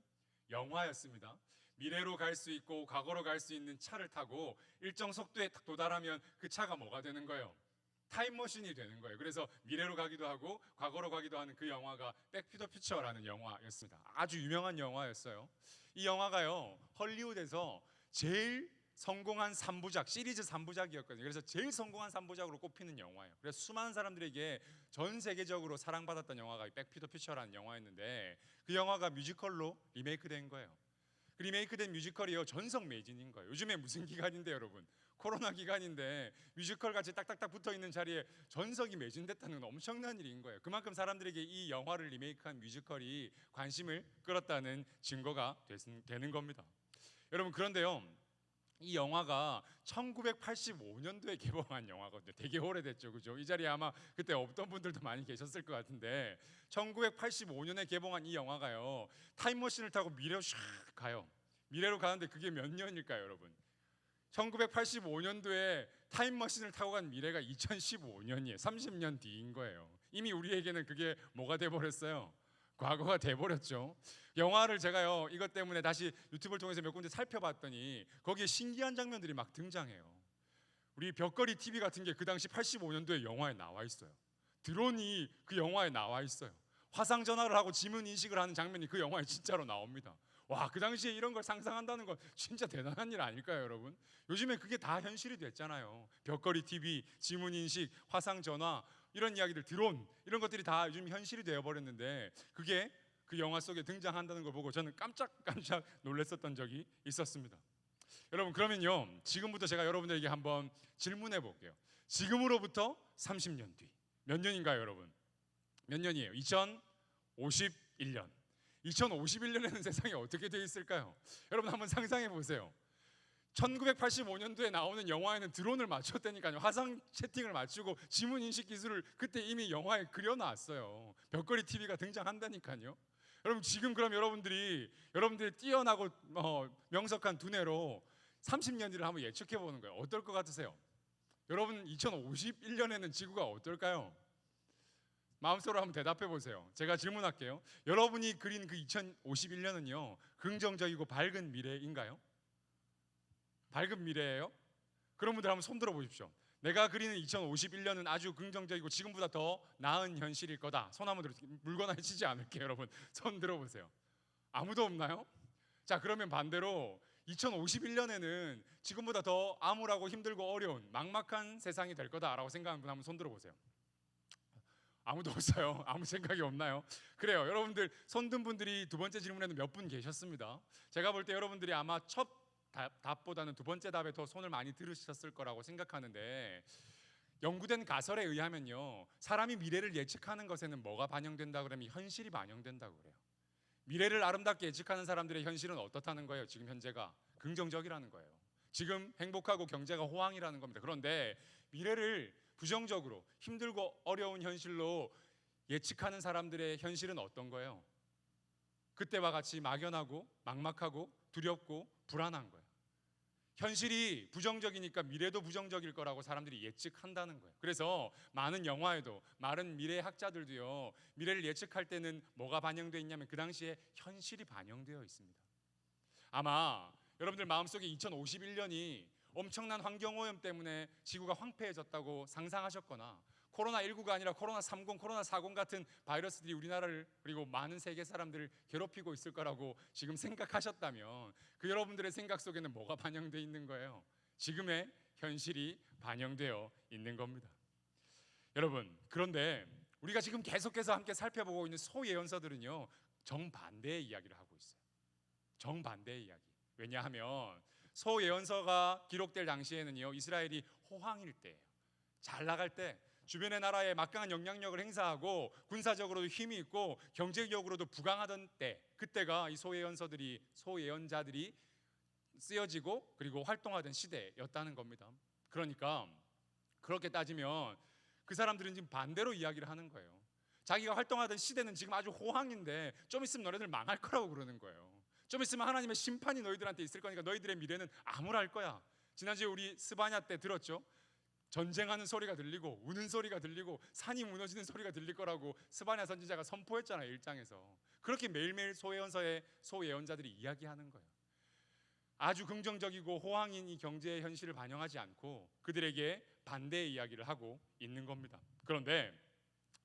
영화였습니다. 미래로 갈 수 있고 과거로 갈 수 있는 차를 타고 일정 속도에 딱 도달하면 그 차가 뭐가 되는 거예요? 타임머신이 되는 거예요. 그래서 미래로 가기도 하고 과거로 가기도 하는 그 영화가 백 투 더 퓨처라는 영화였습니다. 아주 유명한 영화였어요. 이 영화가요 헐리우드에서 제일 성공한 3부작 시리즈 3부작이었거든요. 그래서 제일 성공한 3부작으로 꼽히는 영화예요. 그래서 수많은 사람들에게 전 세계적으로 사랑받았던 영화가 백 투 더 퓨처라는 영화였는데 그 영화가 뮤지컬로 리메이크된 거예요. 그 리메이크된 뮤지컬이요 전석 매진인 거예요. 요즘에 무슨 기간인데 여러분? 코로나 기간인데 뮤지컬 같이 딱딱딱 붙어 있는 자리에 전석이 매진됐다는 건 엄청난 일인 거예요. 그만큼 사람들에게 이 영화를 리메이크한 뮤지컬이 관심을 끌었다는 증거가 되는 겁니다. 여러분 그런데요. 이 영화가 1985년도에 개봉한 영화거든요. 되게 오래됐죠, 그죠? 이 자리에 아마 그때 없던 분들도 많이 계셨을 것 같은데 1985년에 개봉한 이 영화가요 타임머신을 타고 미래로 샥 가요. 미래로 가는데 그게 몇 년일까요, 여러분? 1985년도에 타임머신을 타고 간 미래가 2015년이에요. 30년 뒤인 거예요. 이미 우리에게는 그게 뭐가 돼버렸어요? 과거가 돼버렸죠. 영화를 제가요 이것 때문에 다시 유튜브를 통해서 몇 군데 살펴봤더니 거기에 신기한 장면들이 막 등장해요. 우리 벽걸이 TV 같은 게 그 당시 85년도에 영화에 나와 있어요. 드론이 그 영화에 나와 있어요. 화상 전화를 하고 지문 인식을 하는 장면이 그 영화에 진짜로 나옵니다. 와, 그 당시에 이런 걸 상상한다는 건 진짜 대단한 일 아닐까요, 여러분? 요즘에 그게 다 현실이 됐잖아요. 벽걸이 TV, 지문 인식, 화상 전화 이런 이야기들, 드론 이런 것들이 다 요즘 현실이 되어 버렸는데 그게 그 영화 속에 등장한다는 걸 보고 저는 깜짝깜짝 놀랐었던 적이 있었습니다. 여러분 그러면요 지금부터 제가 여러분들에게 한번 질문해 볼게요. 지금으로부터 30년 뒤 몇 년인가요, 여러분? 몇 년이에요? 2051년. 2051년에는 세상이 어떻게 되어 있을까요? 여러분 한번 상상해 보세요. 1985년도에 나오는 영화에는 드론을 맞췄다니까요. 화상 채팅을 맞추고 지문 인식 기술을 그때 이미 영화에 그려놨어요. 벽걸이 TV가 등장한다니까요. 여러분 지금 그럼 여러분들이 뛰어나고 명석한 두뇌로 30년 뒤를 한번 예측해 보는 거예요. 어떨 것 같으세요? 여러분 2051년에는 지구가 어떨까요? 마음속으로 한번 대답해 보세요. 제가 질문할게요. 여러분이 그린 그 2051년은요 긍정적이고 밝은 미래인가요? 밝은 미래예요? 그런 분들 한번 손 들어 보십시오. 내가 그리는 2051년은 아주 긍정적이고 지금보다 더 나은 현실일 거다. 손 한번 들어. 물거나 치지 않을게요, 여러분. 손 들어 보세요. 아무도 없나요? 자, 그러면 반대로 2051년에는 지금보다 더 암울하고 힘들고 어려운 막막한 세상이 될 거다라고 생각하는 분 한번 손 들어 보세요. 아무도 없어요. 아무 생각이 없나요? 그래요. 여러분들 손든 분들이 두 번째 질문에는 몇 분 계셨습니다. 제가 볼 때 여러분들이 아마 첫 답보다는 두 번째 답에 더 손을 많이 들으셨을 거라고 생각하는데 연구된 가설에 의하면요 사람이 미래를 예측하는 것에는 뭐가 반영된다 그러면 현실이 반영된다고 그래요. 미래를 아름답게 예측하는 사람들의 현실은 어떻다는 거예요? 지금 현재가 긍정적이라는 거예요. 지금 행복하고 경제가 호황이라는 겁니다. 그런데 미래를 부정적으로 힘들고 어려운 현실로 예측하는 사람들의 현실은 어떤 거예요? 그때와 같이 막연하고 막막하고 두렵고 불안한 거예요. 현실이 부정적이니까 미래도 부정적일 거라고 사람들이 예측한다는 거예요. 그래서 많은 영화에도 많은 미래 학자들도요, 미래를 예측할 때는 뭐가 반영되어 있냐면 그 당시에 현실이 반영되어 있습니다. 아마 여러분들 마음속에 2051년이 엄청난 환경오염 때문에 지구가 황폐해졌다고 상상하셨거나 코로나19가 아니라 코로나30, 코로나40 같은 바이러스들이 우리나라를 그리고 많은 세계 사람들을 괴롭히고 있을 거라고 지금 생각하셨다면 그 여러분들의 생각 속에는 뭐가 반영되어 있는 거예요? 지금의 현실이 반영되어 있는 겁니다. 여러분, 그런데 우리가 지금 계속해서 함께 살펴보고 있는 소예언서들은요, 정반대의 이야기를 하고 있어요. 정반대의 이야기. 왜냐하면 소예언서가 기록될 당시에는요, 이스라엘이 호황일 때예요. 잘 나갈 때, 주변의 나라에 막강한 영향력을 행사하고 군사적으로도 힘이 있고 경제적으로도 부강하던 때, 그때가 이 소예언자들이 쓰여지고 그리고 활동하던 시대였다는 겁니다. 그러니까 그렇게 따지면 그 사람들은 지금 반대로 이야기를 하는 거예요. 자기가 활동하던 시대는 지금 아주 호황인데 좀 있으면 너네들 망할 거라고 그러는 거예요. 좀 있으면 하나님의 심판이 너희들한테 있을 거니까 너희들의 미래는 암울할 거야. 지난주에 우리 스바냐 때 들었죠? 전쟁하는 소리가 들리고 우는 소리가 들리고 산이 무너지는 소리가 들릴 거라고 스바냐 선지자가 선포했잖아요, 1장에서. 그렇게 매일매일 소예언서의 소예언자들이 이야기하는 거예요. 아주 긍정적이고 호황인 이 경제의 현실을 반영하지 않고 그들에게 반대의 이야기를 하고 있는 겁니다. 그런데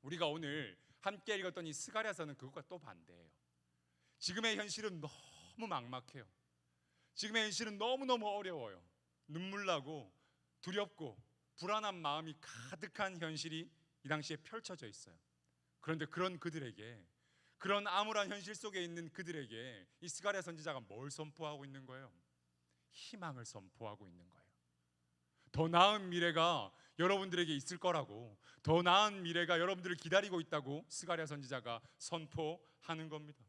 우리가 오늘 함께 읽었던 이 스가랴서는 그것과 또 반대예요. 지금의 현실은 너무 막막해요. 지금의 현실은 너무너무 어려워요. 눈물 나고 두렵고 불안한 마음이 가득한 현실이 이 당시에 펼쳐져 있어요. 그런데 그런 그들에게, 그런 암울한 현실 속에 있는 그들에게 이 스가랴 선지자가 뭘 선포하고 있는 거예요? 희망을 선포하고 있는 거예요. 더 나은 미래가 여러분들에게 있을 거라고, 더 나은 미래가 여러분들을 기다리고 있다고 스가랴 선지자가 선포하는 겁니다.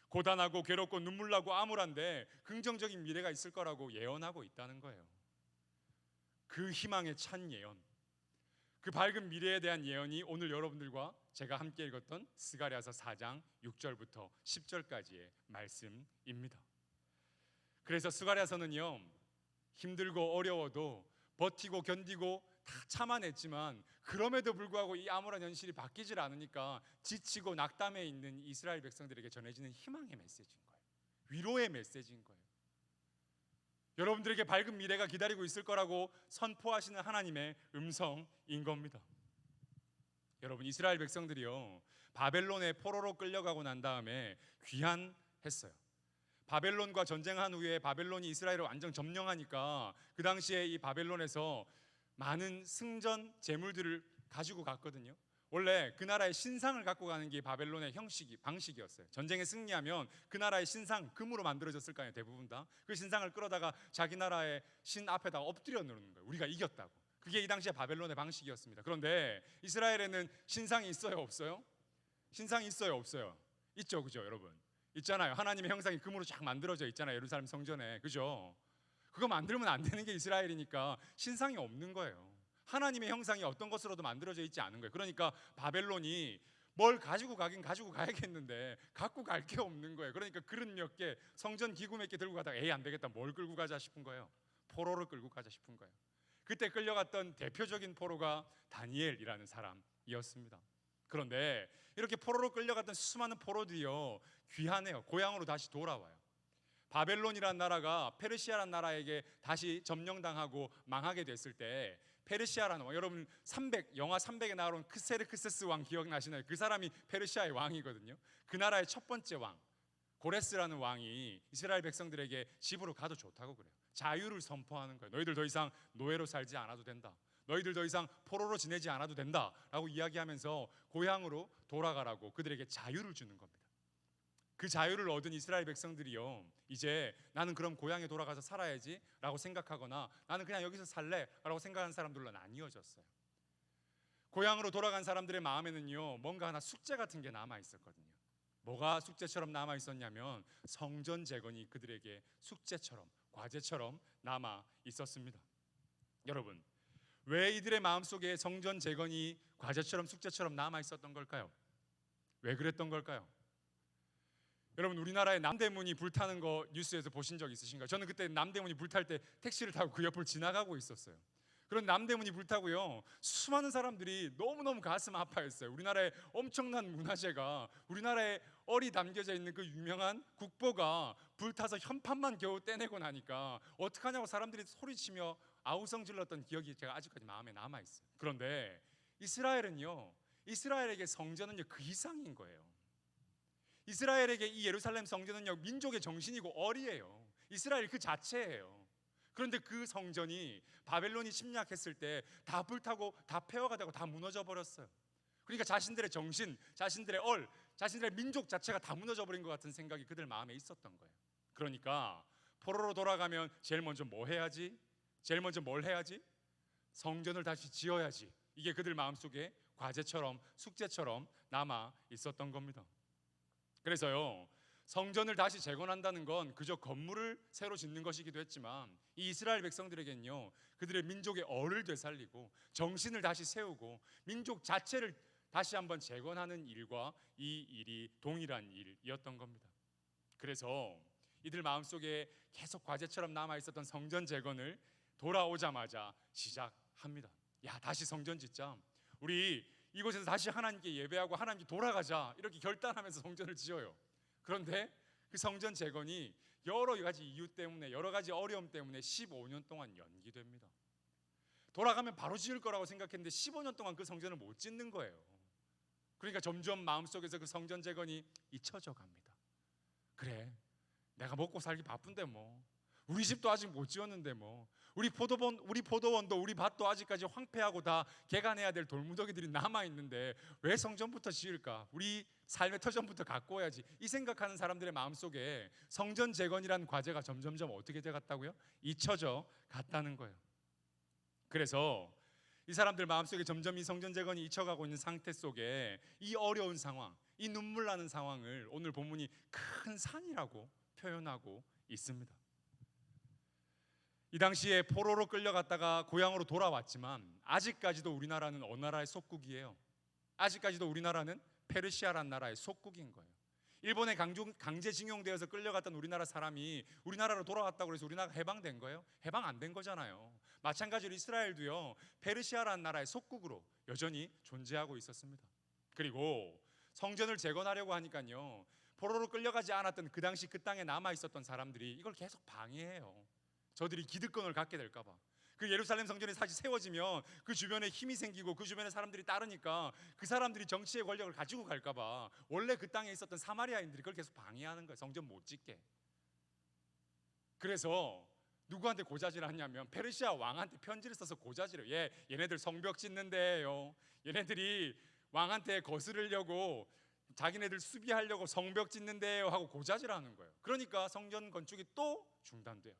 고단하고 괴롭고 눈물나고 암울한데 긍정적인 미래가 있을 거라고 예언하고 있다는 거예요. 그 희망에 찬 예언, 그 밝은 미래에 대한 예언이 오늘 여러분들과 제가 함께 읽었던 스가랴서 4장 6절부터 10절까지의 말씀입니다. 그래서 스가랴서는요, 힘들고 어려워도 버티고 견디고 다 참아냈지만 그럼에도 불구하고 이 암울한 현실이 바뀌질 않으니까 지치고 낙담해 있는 이스라엘 백성들에게 전해지는 희망의 메시지인 거예요. 위로의 메시지인 거예요. 여러분들에게 밝은 미래가 기다리고 있을 거라고 선포하시는 하나님의 음성인 겁니다. 여러분, 이스라엘 백성들이요, 바벨론의 포로로 끌려가고 난 다음에 귀환했어요. 바벨론과 전쟁한 후에 바벨론이 이스라엘을 완전 점령하니까 그 당시에 이 바벨론에서 많은 승전 제물들을 가지고 갔거든요. 원래 그 나라의 신상을 갖고 가는 게 바벨론의 방식이었어요. 전쟁에 승리하면 그 나라의 신상, 금으로 만들어졌을 거 아니에요, 대부분 다. 그 신상을 끌어다가 자기 나라의 신 앞에다가 엎드려 놓는 거예요. 우리가 이겼다고. 그게 이 당시에 바벨론의 방식이었습니다. 그런데 이스라엘에는 신상이 있어요, 없어요? 신상이 있어요, 없어요? 있죠, 그죠, 여러분? 있잖아요. 하나님의 형상이 금으로 쫙 만들어져 있잖아요, 예루살렘 성전에. 그죠? 그거 만들면 안 되는 게 이스라엘이니까 신상이 없는 거예요. 하나님의 형상이 어떤 것으로도 만들어져 있지 않은 거예요. 그러니까 바벨론이 뭘 가지고 가긴 가지고 가야겠는데 갖고 갈 게 없는 거예요. 그러니까 그릇 몇 개, 성전 기구 몇 개 들고 가다가 에이 안 되겠다, 뭘 끌고 가자 싶은 거예요. 포로를 끌고 가자 싶은 거예요. 그때 끌려갔던 대표적인 포로가 다니엘이라는 사람이었습니다. 그런데 이렇게 포로로 끌려갔던 수많은 포로들이요, 귀환해요. 고향으로 다시 돌아와요. 바벨론이란 나라가 페르시아란 나라에게 다시 점령당하고 망하게 됐을 때 페르시아라는 왕, 여러분 영화 300에 나오는 크세르크세스 왕 기억나시나요? 그 사람이 페르시아의 왕이거든요. 그 나라의 첫 번째 왕 고레스라는 왕이 이스라엘 백성들에게 집으로 가도 좋다고 그래요. 자유를 선포하는 거예요. 너희들 더 이상 노예로 살지 않아도 된다. 너희들 더 이상 포로로 지내지 않아도 된다 라고 이야기하면서 고향으로 돌아가라고 그들에게 자유를 주는 겁니다. 그 자유를 얻은 이스라엘 백성들이요, 이제 나는 그럼 고향에 돌아가서 살아야지 라고 생각하거나 나는 그냥 여기서 살래 라고 생각하는 사람들로 나뉘어졌어요. 고향으로 돌아간 사람들의 마음에는요, 뭔가 하나 숙제 같은 게 남아 있었거든요. 뭐가 숙제처럼 남아 있었냐면 성전 재건이 그들에게 숙제처럼, 과제처럼 남아 있었습니다. 여러분, 왜 이들의 마음속에 성전 재건이 과제처럼 숙제처럼 남아 있었던 걸까요? 왜 그랬던 걸까요? 여러분, 우리나라의 남대문이 불타는 거 뉴스에서 보신 적 있으신가요? 저는 그때 남대문이 불탈 때 택시를 타고 그 옆을 지나가고 있었어요. 그런 남대문이 불타고요, 수많은 사람들이 너무너무 가슴 아파했어요. 우리나라의 엄청난 문화재가, 우리나라의 얼이 담겨져 있는 그 유명한 국보가 불타서 현판만 겨우 떼내고 나니까 어떡하냐고 사람들이 소리치며 아우성 질렀던 기억이 제가 아직까지 마음에 남아있어요. 그런데 이스라엘은요, 이스라엘에게 성전은요 그 이상인 거예요. 이스라엘에게 이 예루살렘 성전은요 민족의 정신이고 얼이에요. 이스라엘 그 자체예요. 그런데 그 성전이 바벨론이 침략했을 때 다 불타고 다 폐허가 되고 다 무너져 버렸어요. 그러니까 자신들의 정신, 자신들의 얼, 자신들의 민족 자체가 다 무너져 버린 것 같은 생각이 그들 마음에 있었던 거예요. 그러니까 포로로 돌아가면 제일 먼저 뭐 해야지? 제일 먼저 뭘 해야지? 성전을 다시 지어야지. 이게 그들 마음속에 과제처럼 숙제처럼 남아 있었던 겁니다. 그래서요, 성전을 다시 재건한다는 건 그저 건물을 새로 짓는 것이기도 했지만 이 이스라엘 백성들에게는요, 그들의 민족의 얼을 되살리고 정신을 다시 세우고 민족 자체를 다시 한번 재건하는 일과 이 일이 동일한 일이었던 겁니다. 그래서 이들 마음속에 계속 과제처럼 남아 있었던 성전 재건을 돌아오자마자 시작합니다. 야, 다시 성전 짓자. 우리 이곳에서 다시 하나님께 예배하고 하나님께 돌아가자. 이렇게 결단하면서 성전을 지어요. 그런데 그 성전 재건이 여러 가지 이유 때문에, 여러 가지 어려움 때문에 15년 동안 연기됩니다. 돌아가면 바로 지을 거라고 생각했는데 15년 동안 그 성전을 못 짓는 거예요. 그러니까 점점 마음속에서 그 성전 재건이 잊혀져 갑니다. 그래, 내가 먹고 살기 바쁜데 뭐, 우리 집도 아직 못 지었는데 뭐, 우리 포도원도 우리 밭도 아직까지 황폐하고 다 개간해야 될 돌무더기들이 남아 있는데 왜 성전부터 지을까? 우리 삶의 터전부터 갖고 와야지. 이 생각하는 사람들의 마음속에 성전 재건이라는 과제가 점점점 어떻게 돼 갔다고요? 잊혀져 갔다는 거예요. 그래서 이 사람들 마음속에 점점 이 성전 재건이 잊혀가고 있는 상태 속에 이 어려운 상황, 이 눈물 나는 상황을 오늘 본문이 큰 산이라고 표현하고 있습니다. 이 당시에 포로로 끌려갔다가 고향으로 돌아왔지만 아직까지도 우리나라는 어느 나라의 속국이에요? 아직까지도 우리나라는 페르시아라는 나라의 속국인 거예요. 일본에 강제징용되어서 끌려갔던 우리나라 사람이 우리나라로 돌아왔다고 해서 우리나라가 해방된 거예요? 해방 안 된 거잖아요. 마찬가지로 이스라엘도요, 페르시아라는 나라의 속국으로 여전히 존재하고 있었습니다. 그리고 성전을 재건하려고 하니까요, 포로로 끌려가지 않았던 그 당시 그 땅에 남아 있었던 사람들이 이걸 계속 방해해요. 저들이 기득권을 갖게 될까 봐. 그 예루살렘 성전이 다시 세워지면 그 주변에 힘이 생기고 그 주변에 사람들이 따르니까 그 사람들이 정치의 권력을 가지고 갈까 봐 원래 그 땅에 있었던 사마리아인들이 그걸 계속 방해하는 거예요. 성전 못 짓게. 그래서 누구한테 고자질을 하냐면 페르시아 왕한테 편지를 써서 고자질을. 얘네들 성벽 짓는데요, 얘네들이 왕한테 거스르려고, 자기네들 수비하려고 성벽 짓는데요 하고 고자질하는 거예요. 그러니까 성전 건축이 또 중단돼요.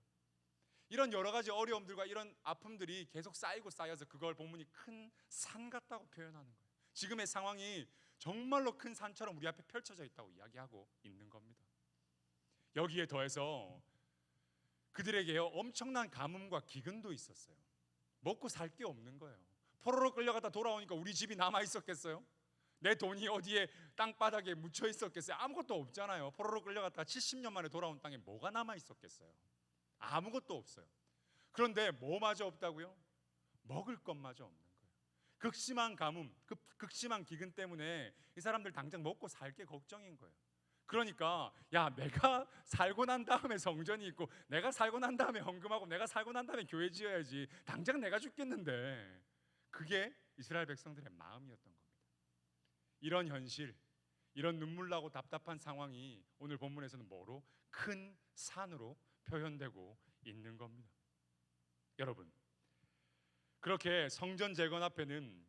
이런 여러 가지 어려움들과 이런 아픔들이 계속 쌓이고 쌓여서 그걸 본문이 큰 산 같다고 표현하는 거예요. 지금의 상황이 정말로 큰 산처럼 우리 앞에 펼쳐져 있다고 이야기하고 있는 겁니다. 여기에 더해서 그들에게요, 엄청난 가뭄과 기근도 있었어요. 먹고 살 게 없는 거예요. 포로로 끌려갔다 돌아오니까 우리 집이 남아 있었겠어요? 내 돈이 어디에 땅바닥에 묻혀 있었겠어요? 아무것도 없잖아요. 포로로 끌려갔다가 70년 만에 돌아온 땅에 뭐가 남아 있었겠어요? 아무것도 없어요. 그런데 뭐마저 없다고요? 먹을 것마저 없는 거예요. 극심한 가뭄, 극심한 기근 때문에 이 사람들 당장 먹고 살 게 걱정인 거예요. 그러니까 내가 살고 난 다음에 성전이 있고, 내가 살고 난 다음에 헌금하고, 내가 살고 난 다음에 교회 지어야지. 당장 내가 죽겠는데. 그게 이스라엘 백성들의 마음이었던 겁니다. 이런 현실, 이런 눈물 나고 답답한 상황이 오늘 본문에서는 뭐로? 큰 산으로 표현되고 있는 겁니다. 여러분, 그렇게 성전 재건 앞에는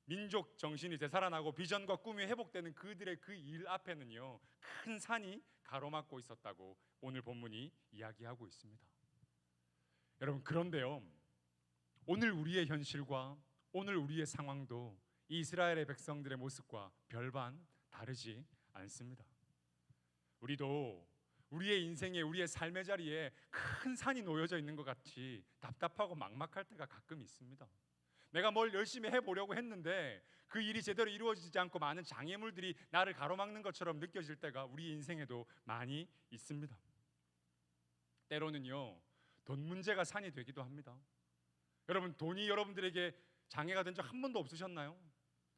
민족 정신이 되살아나고 비전과 꿈이 회복되는 그들의 그 일 앞에는요, 큰 산이 가로막고 있었다고 오늘 본문이 이야기하고 있습니다. 여러분, 그런데요, 오늘 우리의 현실과 오늘 우리의 상황도 이 이스라엘의 백성들의 모습과 별반 다르지 않습니다. 우리도 우리의 인생에, 우리의 삶의 자리에 큰 산이 놓여져 있는 것 같이 답답하고 막막할 때가 가끔 있습니다. 내가 뭘 열심히 해보려고 했는데 그 일이 제대로 이루어지지 않고 많은 장애물들이 나를 가로막는 것처럼 느껴질 때가 우리 인생에도 많이 있습니다. 때로는요, 돈 문제가 산이 되기도 합니다. 여러분, 돈이 여러분들에게 장애가 된 적 한 번도 없으셨나요?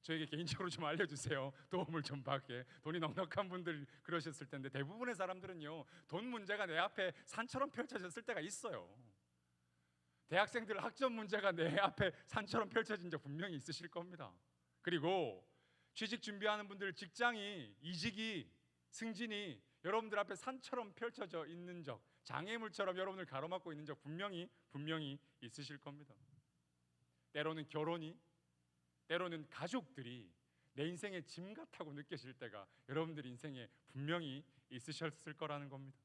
저에게 개인적으로 좀 알려주세요. 도움을 좀 받게. 돈이 넉넉한 분들 그러셨을 텐데 대부분의 사람들은요, 돈 문제가 내 앞에 산처럼 펼쳐졌을 때가 있어요. 대학생들 학점 문제가 내 앞에 산처럼 펼쳐진 적 분명히 있으실 겁니다. 그리고 취직 준비하는 분들 직장이, 이직이, 승진이 여러분들 앞에 산처럼 펼쳐져 있는 적, 장애물처럼 여러분을 가로막고 있는 적 분명히 있으실 겁니다. 때로는 결혼이, 때로는 가족들이 내 인생의 짐 같다고 느껴질 때가 여러분들 인생에 분명히 있으셨을 거라는 겁니다.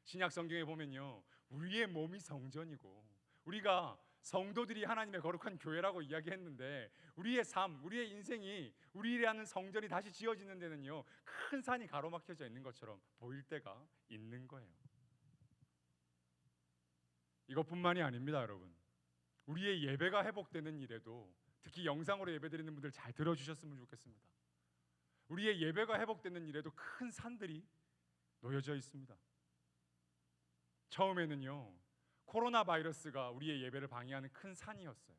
신약 성경에 보면요, 우리의 몸이 성전이고 우리가 성도들이 하나님의 거룩한 교회라고 이야기했는데 우리의 삶, 우리의 인생이, 우리라는 성전이 다시 지어지는 데는요, 큰 산이 가로막혀져 있는 것처럼 보일 때가 있는 거예요. 이것뿐만이 아닙니다, 여러분. 우리의 예배가 회복되는 일에도, 특히 영상으로 예배드리는 분들 잘 들어주셨으면 좋겠습니다. 우리의 예배가 회복되는 일에도 큰 산들이 놓여져 있습니다. 처음에는요, 코로나 바이러스가 우리의 예배를 방해하는 큰 산이었어요.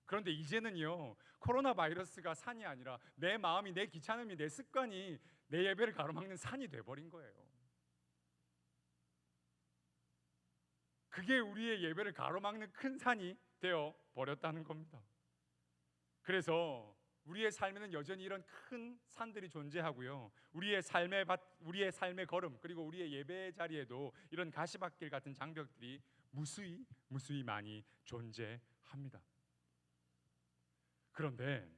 그런데 이제는요, 코로나 바이러스가 산이 아니라 내 마음이, 내 귀찮음이, 내 습관이 내 예배를 가로막는 산이 돼버린 거예요. 그게 우리의 예배를 가로막는 큰 산이 되어 버렸다는 겁니다. 그래서 우리의 삶에는 여전히 이런 큰 산들이 존재하고요, 우리의 삶의 걸음, 그리고 우리의 예배 자리에도 이런 가시밭길 같은 장벽들이 무수히 많이 존재합니다. 그런데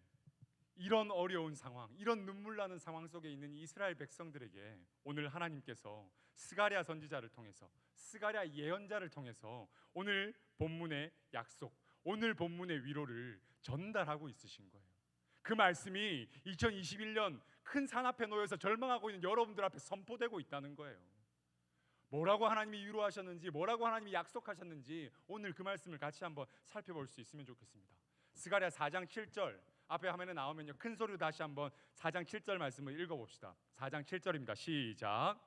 이런 어려운 상황, 이런 눈물 나는 상황 속에 있는 이스라엘 백성들에게 오늘 하나님께서 스가랴 선지자를 통해서, 스가랴 예언자를 통해서 오늘 본문의 약속, 오늘 본문의 위로를 전달하고 있으신 거예요. 그 말씀이 2021년 큰 산 앞에 놓여서 절망하고 있는 여러분들 앞에 선포되고 있다는 거예요. 뭐라고 하나님이 위로하셨는지, 뭐라고 하나님이 약속하셨는지 오늘 그 말씀을 같이 한번 살펴볼 수 있으면 좋겠습니다. 스가랴 4장 7절 앞에 화면에 나오면요, 큰 소리로 다시 한번 4장 7절 말씀을 읽어봅시다. 4장 7절입니다. 시작.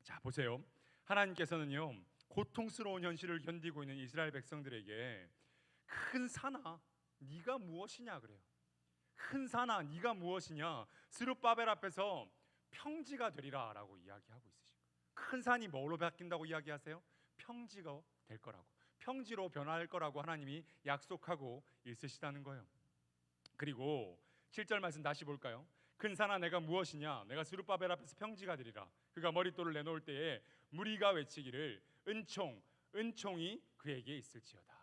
자, 보세요. 하나님께서는요, 고통스러운 현실을 견디고 있는 이스라엘 백성들에게 큰 산아 네가 무엇이냐 그래요. 큰 산아 네가 무엇이냐, 스룹바벨 앞에서 평지가 되리라 라고 이야기하고 있으신 거예요. 큰 산이 뭐로 바뀐다고 이야기하세요? 평지가 될 거라고, 평지로 변할 거라고 하나님이 약속하고 있으시다는 거예요. 그리고 7절 말씀 다시 볼까요? 큰 산아 내가 무엇이냐, 내가 스룹바벨 앞에서 평지가 되리라. 그가 머릿돌을 내놓을 때에 무리가 외치기를 은총이 그에게 있을지어다.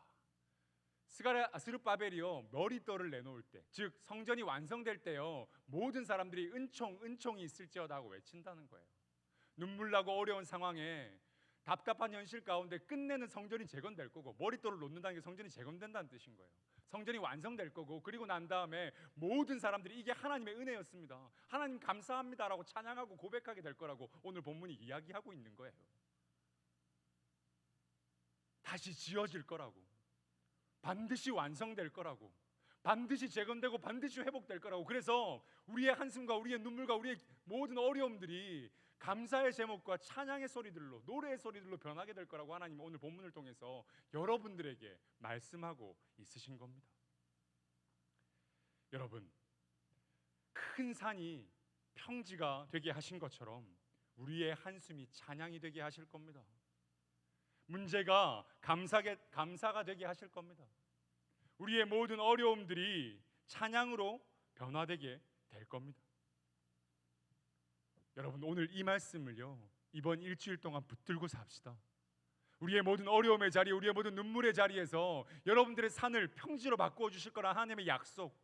스룹바벨이요, 머릿돌을 내놓을 때, 즉 성전이 완성될 때요, 모든 사람들이 은총이 있을지어다 하고 외친다는 거예요. 눈물 나고 어려운 상황에 답답한 현실 가운데 끝내는 성전이 재건될 거고, 머릿돌을 놓는다는 게 성전이 재건된다는 뜻인 거예요. 성전이 완성될 거고, 그리고 난 다음에 모든 사람들이 이게 하나님의 은혜였습니다, 하나님 감사합니다라고 찬양하고 고백하게 될 거라고 오늘 본문이 이야기하고 있는 거예요. 다시 지어질 거라고, 반드시 완성될 거라고, 반드시 재건되고 반드시 회복될 거라고. 그래서 우리의 한숨과 우리의 눈물과 우리의 모든 어려움들이 감사의 제목과 찬양의 소리들로, 노래의 소리들로 변하게 될 거라고 하나님 오늘 본문을 통해서 여러분들에게 말씀하고 있으신 겁니다. 여러분, 큰 산이 평지가 되게 하신 것처럼 우리의 한숨이 찬양이 되게 하실 겁니다. 문제가 감사가 되게 하실 겁니다. 우리의 모든 어려움들이 찬양으로 변화되게 될 겁니다. 여러분, 오늘 이 말씀을요, 이번 일주일 동안 붙들고 삽시다. 우리의 모든 어려움의 자리, 우리의 모든 눈물의 자리에서 여러분들의 산을 평지로 바꾸어 주실 거란 하나님의 약속,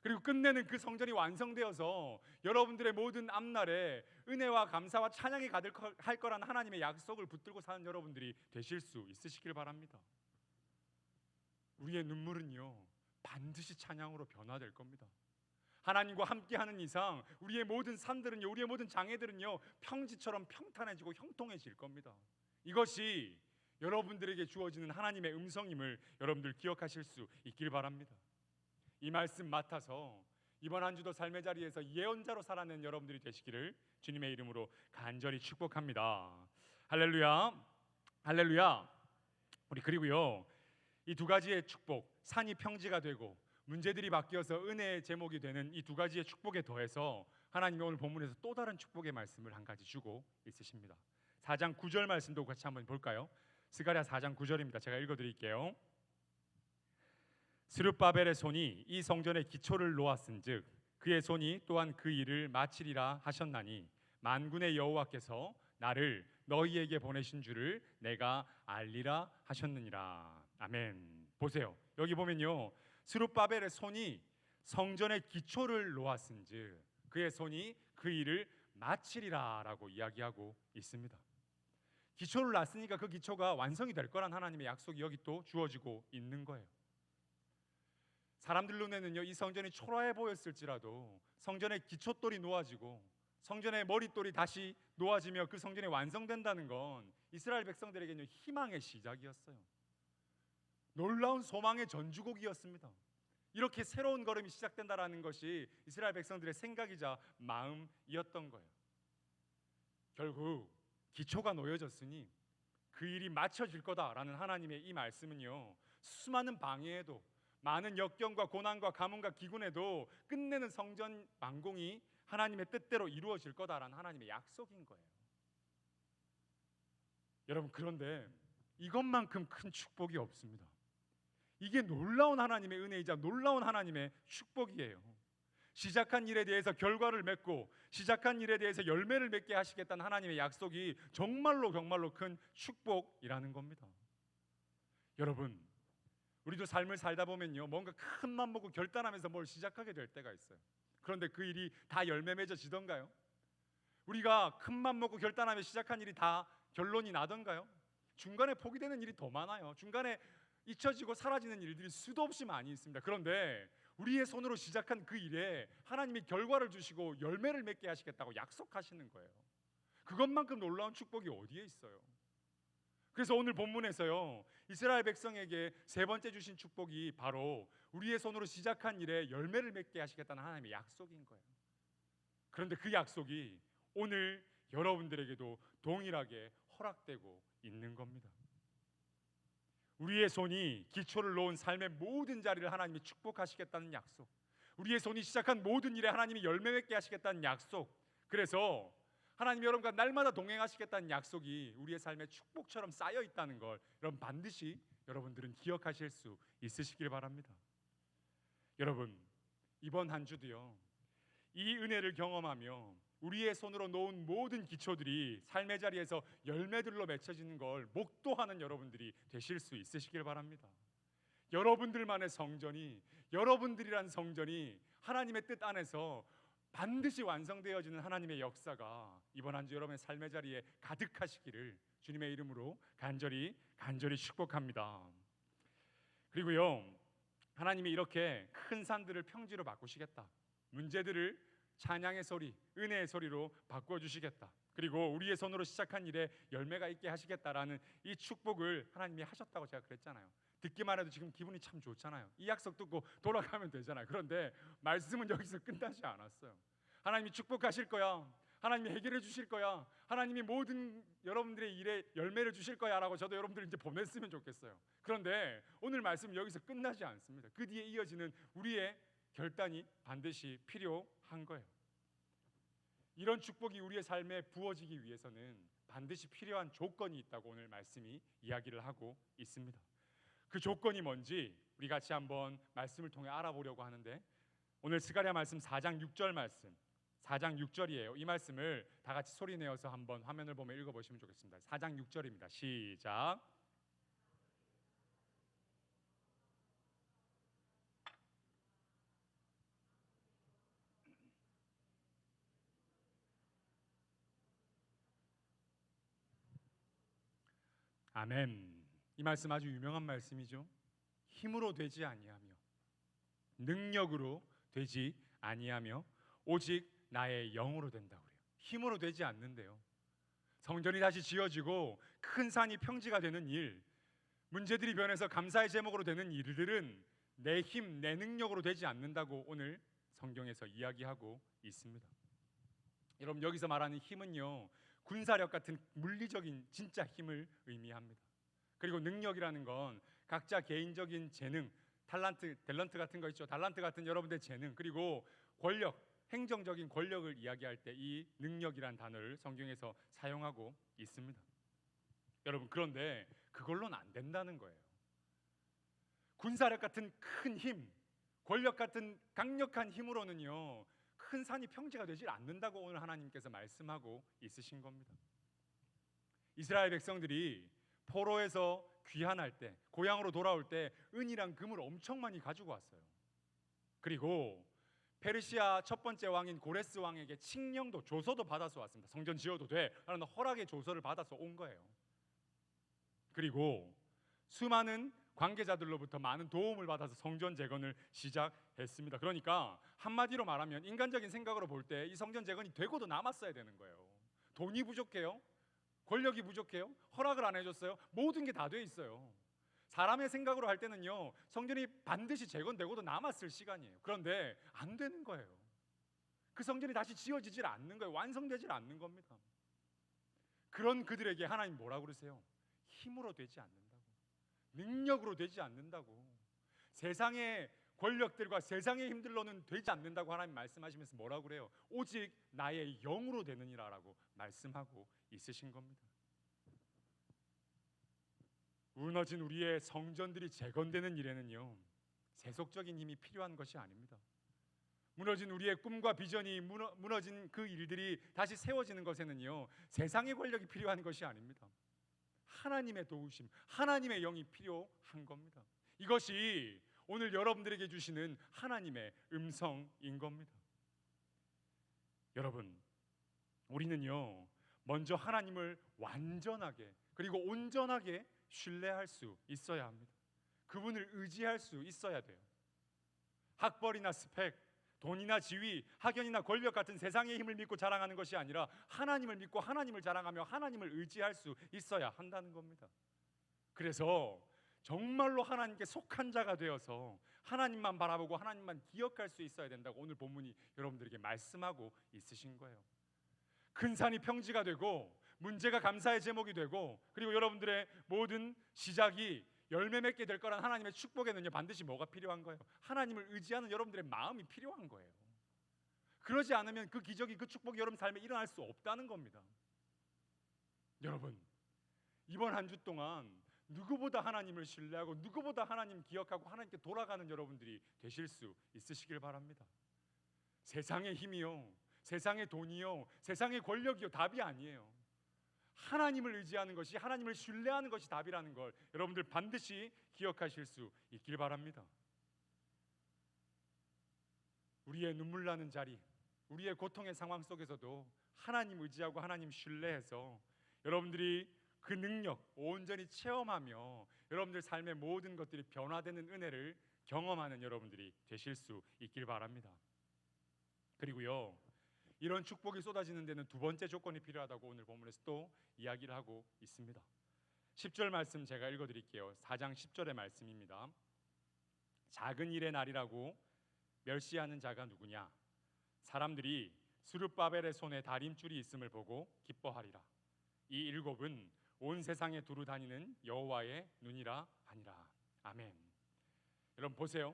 그리고 끝내는 그 성전이 완성되어서 여러분들의 모든 앞날에 은혜와 감사와 찬양이 가득할 거란 하나님의 약속을 붙들고 사는 여러분들이 되실 수 있으시길 바랍니다. 우리의 눈물은요, 반드시 찬양으로 변화될 겁니다. 하나님과 함께하는 이상 우리의 모든 삶들은요, 우리의 모든 장애들은요 평지처럼 평탄해지고 형통해질 겁니다. 이것이 여러분들에게 주어지는 하나님의 음성임을 여러분들 기억하실 수 있길 바랍니다. 이 말씀 맡아서 이번 한 주도 삶의 자리에서 예언자로 살아낸 여러분들이 되시기를 주님의 이름으로 간절히 축복합니다. 할렐루야, 할렐루야. 우리 그리고요, 이 두 가지의 축복, 산이 평지가 되고 문제들이 바뀌어서 은혜의 제목이 되는 이 두 가지의 축복에 더해서 하나님이 오늘 본문에서 또 다른 축복의 말씀을 한 가지 주고 있으십니다. 4장 9절 말씀도 같이 한번 볼까요? 스가랴 4장 9절입니다. 제가 읽어드릴게요. 스룹바벨의 손이 이 성전의 기초를 놓았은즉 그의 손이 또한 그 일을 마치리라 하셨나니 만군의 여호와께서 나를 너희에게 보내신 줄을 내가 알리라 하셨느니라. 아멘. 보세요. 여기 보면요, 스룹바벨의 손이 성전의 기초를 놓았은즉 그의 손이 그 일을 마치리라라고 이야기하고 있습니다. 기초를 놨으니까 그 기초가 완성이 될 거란 하나님의 약속이 여기 또 주어지고 있는 거예요. 사람들 눈에는요, 이 성전이 초라해 보였을지라도 성전의 기초돌이 놓아지고 성전의 머릿돌이 다시 놓아지며 그 성전이 완성된다는 건 이스라엘 백성들에게는 희망의 시작이었어요. 놀라운 소망의 전주곡이었습니다. 이렇게 새로운 걸음이 시작된다라는 것이 이스라엘 백성들의 생각이자 마음이었던 거예요. 결국 기초가 놓여졌으니 그 일이 마쳐질 거다라는 하나님의 이 말씀은요, 수많은 방해에도 많은 역경과 고난과 가뭄과 기근에도 끝내는 성전 완공이 하나님의 뜻대로 이루어질 거다라는 하나님의 약속인 거예요. 여러분, 그런데 이것만큼 큰 축복이 없습니다. 이게 놀라운 하나님의 은혜이자 놀라운 하나님의 축복이에요. 시작한 일에 대해서 결과를 맺고 시작한 일에 대해서 열매를 맺게 하시겠다는 하나님의 약속이 정말로 큰 축복이라는 겁니다. 여러분, 우리도 삶을 살다 보면요, 뭔가 큰 맘 먹고 결단하면서 뭘 시작하게 될 때가 있어요. 그런데 그 일이 다 열매 맺어지던가요? 우리가 큰 맘 먹고 결단하며 시작한 일이 다 결론이 나던가요? 중간에 포기되는 일이 더 많아요. 중간에 잊혀지고 사라지는 일들이 수도 없이 많이 있습니다. 그런데 우리의 손으로 시작한 그 일에 하나님이 결과를 주시고 열매를 맺게 하시겠다고 약속하시는 거예요. 그것만큼 놀라운 축복이 어디에 있어요? 그래서 오늘 본문에서요, 이스라엘 백성에게 세 번째 주신 축복이 바로 우리의 손으로 시작한 일에 열매를 맺게 하시겠다는 하나님의 약속인 거예요. 그런데 그 약속이 오늘 여러분들에게도 동일하게 허락되고 있는 겁니다. 우리의 손이 기초를 놓은 삶의 모든 자리를 하나님이 축복하시겠다는 약속, 우리의 손이 시작한 모든 일에 하나님이 열매 맺게 하시겠다는 약속, 그래서 하나님이 여러분과 날마다 동행하시겠다는 약속이 우리의 삶에 축복처럼 쌓여 있다는 걸 여러분 반드시 여러분들은 기억하실 수 있으시길 바랍니다. 여러분, 이번 한 주도요, 이 은혜를 경험하며 우리의 손으로 놓은 모든 기초들이 삶의 자리에서 열매들로 맺혀지는 걸 목도하는 여러분들이 되실 수 있으시길 바랍니다. 여러분들만의 성전이, 여러분들이란 성전이 하나님의 뜻 안에서 반드시 완성되어지는 하나님의 역사가 이번 한 주 여러분의 삶의 자리에 가득하시기를 주님의 이름으로 간절히 축복합니다. 그리고요, 하나님이 이렇게 큰 산들을 평지로 바꾸시겠다, 문제들을 찬양의 소리, 은혜의 소리로 바꿔주시겠다, 그리고 우리의 손으로 시작한 일에 열매가 있게 하시겠다라는 이 축복을 하나님이 하셨다고 제가 그랬잖아요. 듣기만 해도 지금 기분이 참 좋잖아요. 이 약속 듣고 돌아가면 되잖아요. 그런데 말씀은 여기서 끝나지 않았어요. 하나님이 축복하실 거야, 하나님이 해결해 주실 거야, 하나님이 모든 여러분들의 일에 열매를 주실 거야 라고 저도 여러분들 이제 보냈으면 좋겠어요. 그런데 오늘 말씀은 여기서 끝나지 않습니다. 그 뒤에 이어지는 우리의 결단이 반드시 필요한 거예요. 이런 축복이 우리의 삶에 부어지기 위해서는 반드시 필요한 조건이 있다고 오늘 말씀이 이야기를 하고 있습니다. 그 조건이 뭔지 우리 같이 한번 말씀을 통해 알아보려고 하는데, 오늘 스가랴 말씀 4장 6절 말씀, 4장 6절이에요. 이 말씀을 다 같이 소리 내어서 한번 화면을 보며 읽어보시면 좋겠습니다. 4장 6절입니다. 시작. 아멘. 이 말씀 아주 유명한 말씀이죠. 힘으로 되지 아니하며 능력으로 되지 아니하며 오직 나의 영으로 된다고 그래요. 힘으로 되지 않는데요. 성전이 다시 지어지고 큰 산이 평지가 되는 일, 문제들이 변해서 감사의 제목으로 되는 일들은 내 힘, 내 능력으로 되지 않는다고 오늘 성경에서 이야기하고 있습니다. 여러분, 여기서 말하는 힘은요, 군사력 같은 물리적인 진짜 힘을 의미합니다. 그리고 능력이라는 건 각자 개인적인 재능, 탤런트 같은 거 있죠. 탤런트 같은 여러분들의 재능, 그리고 권력, 행정적인 권력을 이야기할 때 이 능력이란 단어를 성경에서 사용하고 있습니다. 여러분, 그런데 그걸로는 안 된다는 거예요. 군사력 같은 큰 힘, 권력 같은 강력한 힘으로는요, 큰 산이 평지가 되질 않는다고 오늘 하나님께서 말씀하고 있으신 겁니다. 이스라엘 백성들이 포로에서 귀환할 때, 고향으로 돌아올 때 은이랑 금을 엄청 많이 가지고 왔어요. 그리고 페르시아 첫 번째 왕인 고레스 왕에게 칙령도, 조서도 받아서 왔습니다. 성전 지어도 돼 라는 허락의 조서를 받아서 온 거예요. 그리고 수많은 관계자들로부터 많은 도움을 받아서 성전 재건을 시작했습니다. 그러니까 한마디로 말하면 인간적인 생각으로 볼 때 이 성전 재건이 되고도 남았어야 되는 거예요. 돈이 부족해요? 권력이 부족해요? 허락을 안 해줬어요? 모든 게 다 돼 있어요. 사람의 생각으로 할 때는요, 성전이 반드시 재건되고도 남았을 시간이에요. 그런데 안 되는 거예요. 그 성전이 다시 지어지질 않는 거예요. 완성되질 않는 겁니다. 그런 그들에게 하나님 뭐라고 그러세요? 힘으로 되지 않는다고, 능력으로 되지 않는다고, 세상의 권력들과 세상의 힘들로는 되지 않는다고 하나님 말씀하시면서 뭐라고 그래요? 오직 나의 영으로 되느니라 라고 말씀하고 있으신 겁니다. 무너진 우리의 성전들이 재건되는 일에는요, 세속적인 힘이 필요한 것이 아닙니다. 무너진 우리의 꿈과 비전이 무너진 그 일들이 다시 세워지는 것에는요, 세상의 권력이 필요한 것이 아닙니다. 하나님의 도우심, 하나님의 영이 필요한 겁니다. 이것이 오늘 여러분들에게 주시는 하나님의 음성인 겁니다. 여러분, 우리는요, 먼저 하나님을 완전하게 그리고 온전하게 신뢰할 수 있어야 합니다. 그분을 의지할 수 있어야 돼요. 학벌이나 스펙, 돈이나 지위, 학연이나 권력 같은 세상의 힘을 믿고 자랑하는 것이 아니라 하나님을 믿고 하나님을 자랑하며 하나님을 의지할 수 있어야 한다는 겁니다. 그래서 정말로 하나님께 속한 자가 되어서 하나님만 바라보고 하나님만 기억할 수 있어야 된다고 오늘 본문이 여러분들에게 말씀하고 있으신 거예요. 큰 산이 평지가 되고 문제가 감사의 제목이 되고, 그리고 여러분들의 모든 시작이 열매 맺게 될 거란 하나님의 축복에는요, 반드시 뭐가 필요한 거예요? 하나님을 의지하는 여러분들의 마음이 필요한 거예요. 그러지 않으면 그 기적이, 그 축복이 여러분 삶에 일어날 수 없다는 겁니다. 여러분, 이번 한 주 동안 누구보다 하나님을 신뢰하고 누구보다 하나님 기억하고 하나님께 돌아가는 여러분들이 되실 수 있으시길 바랍니다. 세상의 힘이요, 세상의 돈이요, 세상의 권력이요 답이 아니에요. 하나님을 의지하는 것이, 하나님을 신뢰하는 것이 답이라는 걸 여러분들 반드시 기억하실 수 있길 바랍니다. 우리의 눈물 나는 자리, 우리의 고통의 상황 속에서도 하나님 의지하고 하나님 신뢰해서 여러분들이 그 능력 온전히 체험하며 여러분들 삶의 모든 것들이 변화되는 은혜를 경험하는 여러분들이 되실 수 있길 바랍니다. 그리고요, 이런 축복이 쏟아지는 데는 두 번째 조건이 필요하다고 오늘 본문에서 또 이야기를 하고 있습니다. 10절 말씀 제가 읽어드릴게요. 4장 10절의 말씀입니다. 작은 일의 날이라고 멸시하는 자가 누구냐? 사람들이 스룹바벨의 손에 다림줄이 있음을 보고 기뻐하리라. 이 일곱은 온 세상에 두루 다니는 여호와의 눈이라 하니라. 아멘. 여러분 보세요.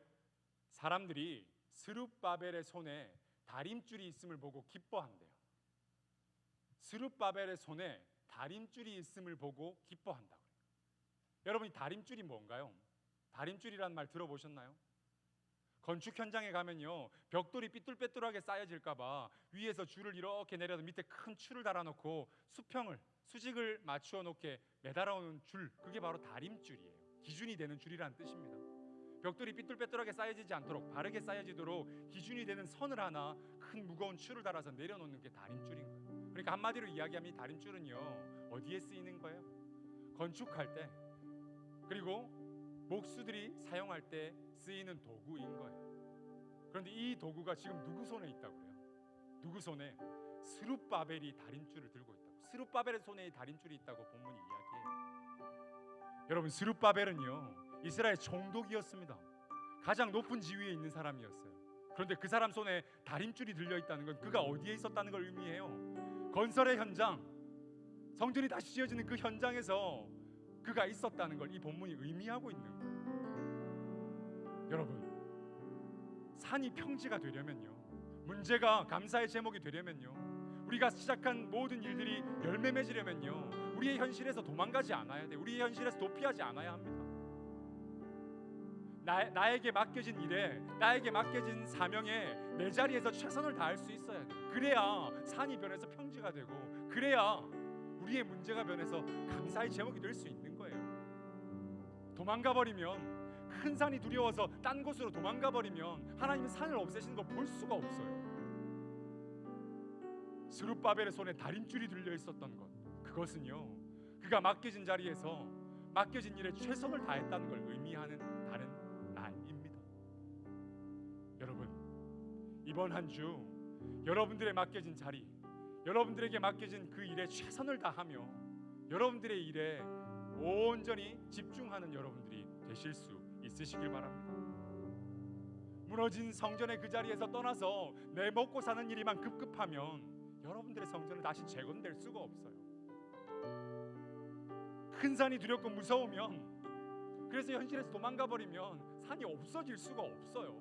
사람들이 스룹바벨의 손에 다림줄이 있음을 보고 기뻐한대요. 스룹바벨의 손에 다림줄이 있음을 보고 기뻐한다고요. 여러분이 다림줄이 뭔가요? 다림줄이라는 말 들어보셨나요? 건축 현장에 가면요, 벽돌이 삐뚤빼뚤하게 쌓여질까 봐 위에서 줄을 이렇게 내려서 밑에 큰 줄을 달아놓고 수직을 맞추어 놓게 매달아오는 줄, 그게 바로 다림줄이에요. 기준이 되는 줄이라는 뜻입니다. 벽돌이 삐뚤빼뚤하게 쌓여지지 않도록, 바르게 쌓여지도록 기준이 되는 선을 하나, 큰 무거운 줄을 달아서 내려놓는 게 다림줄인 거예요. 그러니까 한마디로 이야기하면 이 다림줄은요, 어디에 쓰이는 거예요? 건축할 때, 그리고 목수들이 사용할 때 쓰이는 도구인 거예요. 그런데 이 도구가 지금 누구 손에 있다고 그래요? 누구 손에? 스룹바벨이 다림줄을 들고 있다고. 스룹바벨의 손에 이 다림줄이 있다고 본문이 이야기해요. 여러분, 스룹바벨은요 이스라엘 총독이었습니다. 가장 높은 지위에 있는 사람이었어요. 그런데 그 사람 손에 다림줄이 들려 있다는 건 그가 어디에 있었다는 걸 의미해요. 건설의 현장, 성전이 다시 지어지는 그 현장에서 그가 있었다는 걸 이 본문이 의미하고 있는 거예요. 여러분, 산이 평지가 되려면요, 문제가 감사의 제목이 되려면요, 우리가 시작한 모든 일들이 열매 맺으려면요, 우리의 현실에서 도망가지 않아야 돼. 우리의 현실에서 도피하지 않아야 합니다. 나에게 맡겨진 일에, 나에게 맡겨진 사명에 내 자리에서 최선을 다할 수 있어야 돼. 그래야 산이 변해서 평지가 되고, 그래야 우리의 문제가 변해서 감사의 제목이 될 수 있는 거예요. 도망가 버리면, 큰 산이 두려워서 딴 곳으로 도망가 버리면 하나님은 산을 없애시는 걸 볼 수가 없어요. 스룹바벨의 손에 다림줄이 들려 있었던 것, 그것은요, 그가 맡겨진 자리에서 맡겨진 일에 최선을 다했다는 걸 의미하는 다른 말입니다. 여러분, 이번 한 주 여러분들의 맡겨진 자리, 여러분들에게 맡겨진 그 일에 최선을 다하며 여러분들의 일에 온전히 집중하는 여러분들이 되실 수 있으시길 바랍니다. 무너진 성전의 그 자리에서 떠나서 내 먹고 사는 일이만 급급하면 여러분들의 성전은 다시 재건될 수가 없어요. 큰 산이 두렵고 무서우면, 그래서 현실에서 도망가 버리면 산이 없어질 수가 없어요.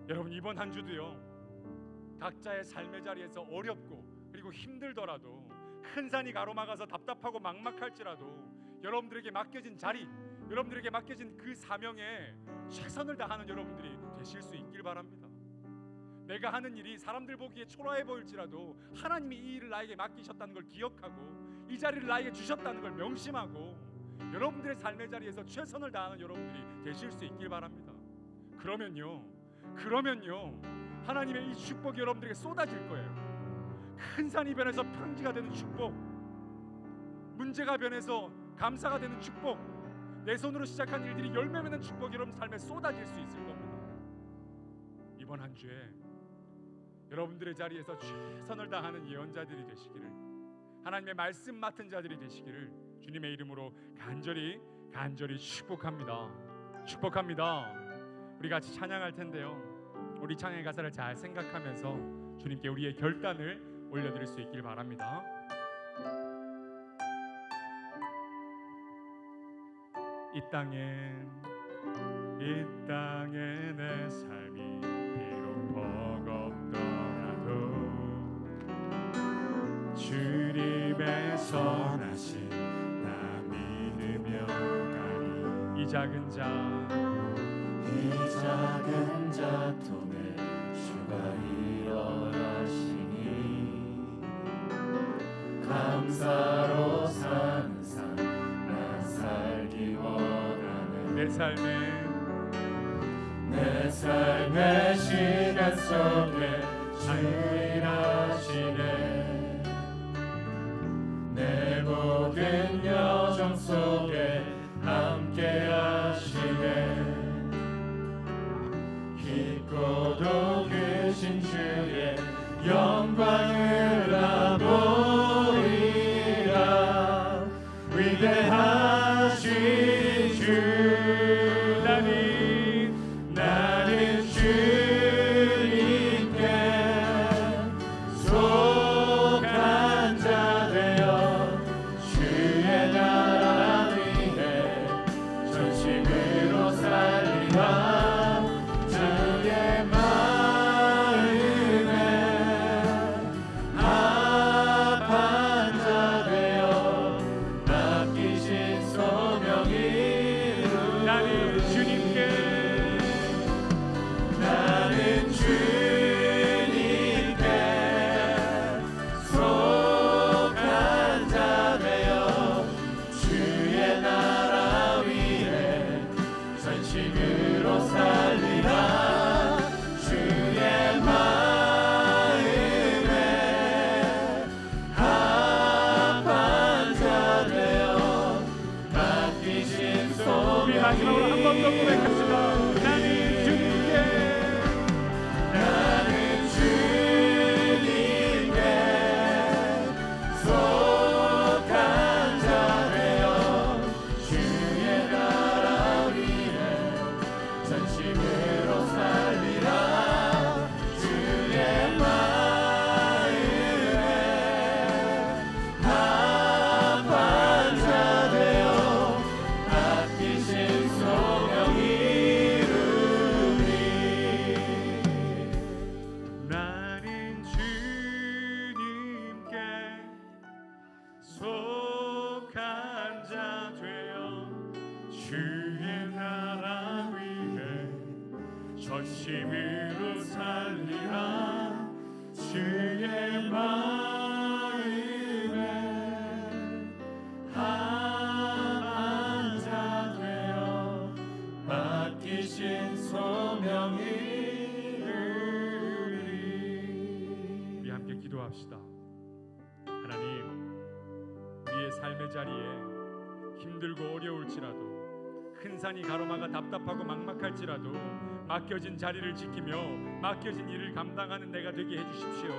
여러분, 이번 한 주도요, 각자의 삶의 자리에서 어렵고 그리고 힘들더라도, 큰 산이 가로막아서 답답하고 막막할지라도 여러분들에게 맡겨진 자리, 여러분들에게 맡겨진 그 사명에 최선을 다하는 여러분들이 되실 수 있길 바랍니다. 내가 하는 일이 사람들 보기에 초라해 보일지라도 하나님이 이 일을 나에게 맡기셨다는 걸 기억하고, 이 자리를 나에게 주셨다는 걸 명심하고 여러분들의 삶의 자리에서 최선을 다하는 여러분들이 되실 수 있길 바랍니다. 그러면요 하나님의 이 축복이 여러분들에게 쏟아질 거예요. 큰 산이 변해서 평지가 되는 축복, 문제가 변해서 감사가 되는 축복, 내 손으로 시작한 일들이 열매 맺는 축복이 여러분 삶에 쏟아질 수 있을 겁니다. 이번 한 주에 여러분들의 자리에서 최선을 다하는 예언자들이 되시기를, 하나님의 말씀 맡은 자들이 되시기를 주님의 이름으로 간절히 축복합니다. 우리 같이 찬양할 텐데요, 우리 찬양의 가사를 잘 생각하면서 주님께 우리의 결단을 올려드릴 수 있길 바랍니다. 이 땅에 내 삶이 비록 버겁더라도 주님의 선하심 나 믿으며 가리. 이 작은 자 통에 주가 일어나시니 감사로 사는 삶 난 살기 원하네. 내 삶의 시간 속에 주 일하시네. 내 모든 여정 속에 함께 하시네. 깊고도 크신 주의 영광을 나 보리라. 위대하신 주, 나는 주님께 속한 자 되어 주의 나라 위해 전심으로 살리라. 주의 마음에 합한 자 되어 맡기신 소명이 나는 주님께 속한 자 되어 주의 나라 위해 전심으로 주의 나라 위해 전심으로 살리라. 주의 마음에 합한 자 되어 맡기신 소명이 우리 함께 기도합시다. 하나님, 우리의 삶의 자리에 힘들고 어려울지라도 큰 산이 가로막아 답답하고 막막할지라도 맡겨진 자리를 지키며 맡겨진 일을 감당하는 내가 되게 해주십시오.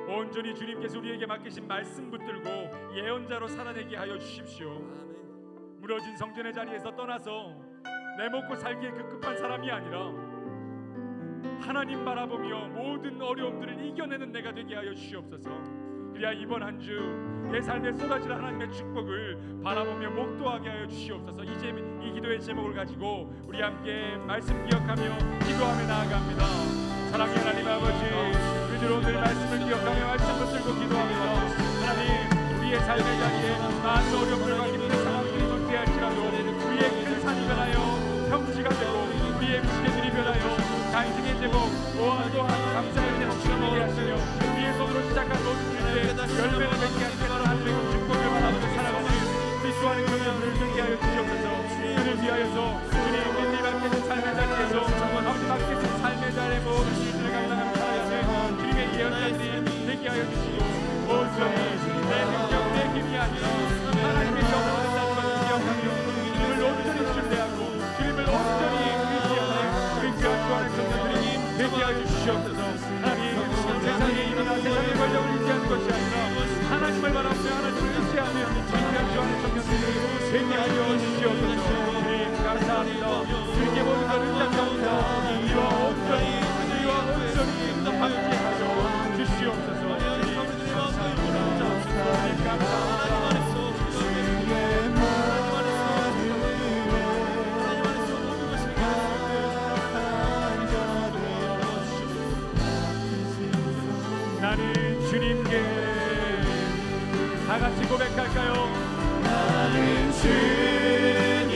온전히 주님께서 우리에게 맡기신 말씀 붙들고 예언자로 살아내게 하여 주십시오. 무너진 성전의 자리에서 떠나서 내 먹고 살기에 급급한 사람이 아니라 하나님 바라보며 모든 어려움들을 이겨내는 내가 되게 하여 주시옵소서. 그래야 이번 한 주 내 삶에 쏟아질 하나님의 축복을 바라보며 목도하게 하여 주시옵소서. 이 기도의 제목을 가지고 우리 함께 말씀 기억하며 기도하며 나아갑니다. 사랑의 하나님 아버지, 우리들 오늘 말씀을 기억하며 말씀 붙들고 기도합니다. 하나님, 우리의 삶의 자리에 많은 어려움들과 힘든 상황들이 존재할지라도 우리의 큰 산이 변하여 평지가 되고 우리의 무게들이 변하여 간증의 제목 또한 감사의 제목처럼 되게 하시며 우리의 손으로 시작한 모든 일에 열매를 맺게 하시며 하나님의 축복을 바라보며 살아가는 우리 수많은 경험들을 되게 하여 주시옵소서. 그를 위하여서 주님 믿음이 맡겨진 삶의 자리에서 아버지 맡겨진 삶의 자리에 모든 일들을 감당하며 살아가는 주님의 예언자들이 되게 하여 주시고 온전히 내 능력 내 힘이 아니라 하나님의 영원한 것을 기억하며 주님을 온전히 신뢰하고 주님을 온전히 의지하는 우리 귀한 주안의 성도들이 되게 하여 주시옵소서. 하나님, 세상에 일어나 세상의 권력을 의지하는 것이 아니라 하나님을 바라보며 하나님을 의지하며 주님의 주안의 성도들이 되게 하여 주시옵소서. 주님 감사합니다. 주님께 모든 걸 의지합니다. 이와 온전히 함께하여 주시옵소서. 주님 감사합니다. 주님 감사합니다. 나는 주님께 다 같이 고백할까요? 나는 주님께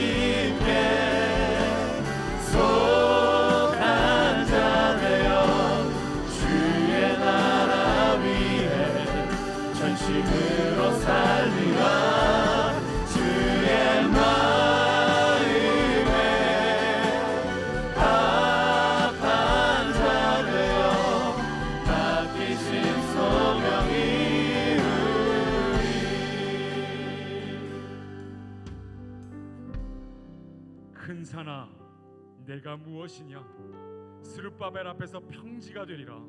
속한 자 되어 주의 나라 위해 전심으로 살리라. 주의 마음에 합한 자 되어 맡기신 소명이 큰 산아, 내가 무엇이냐? 스룹바벨 앞에서 평지가 되리라.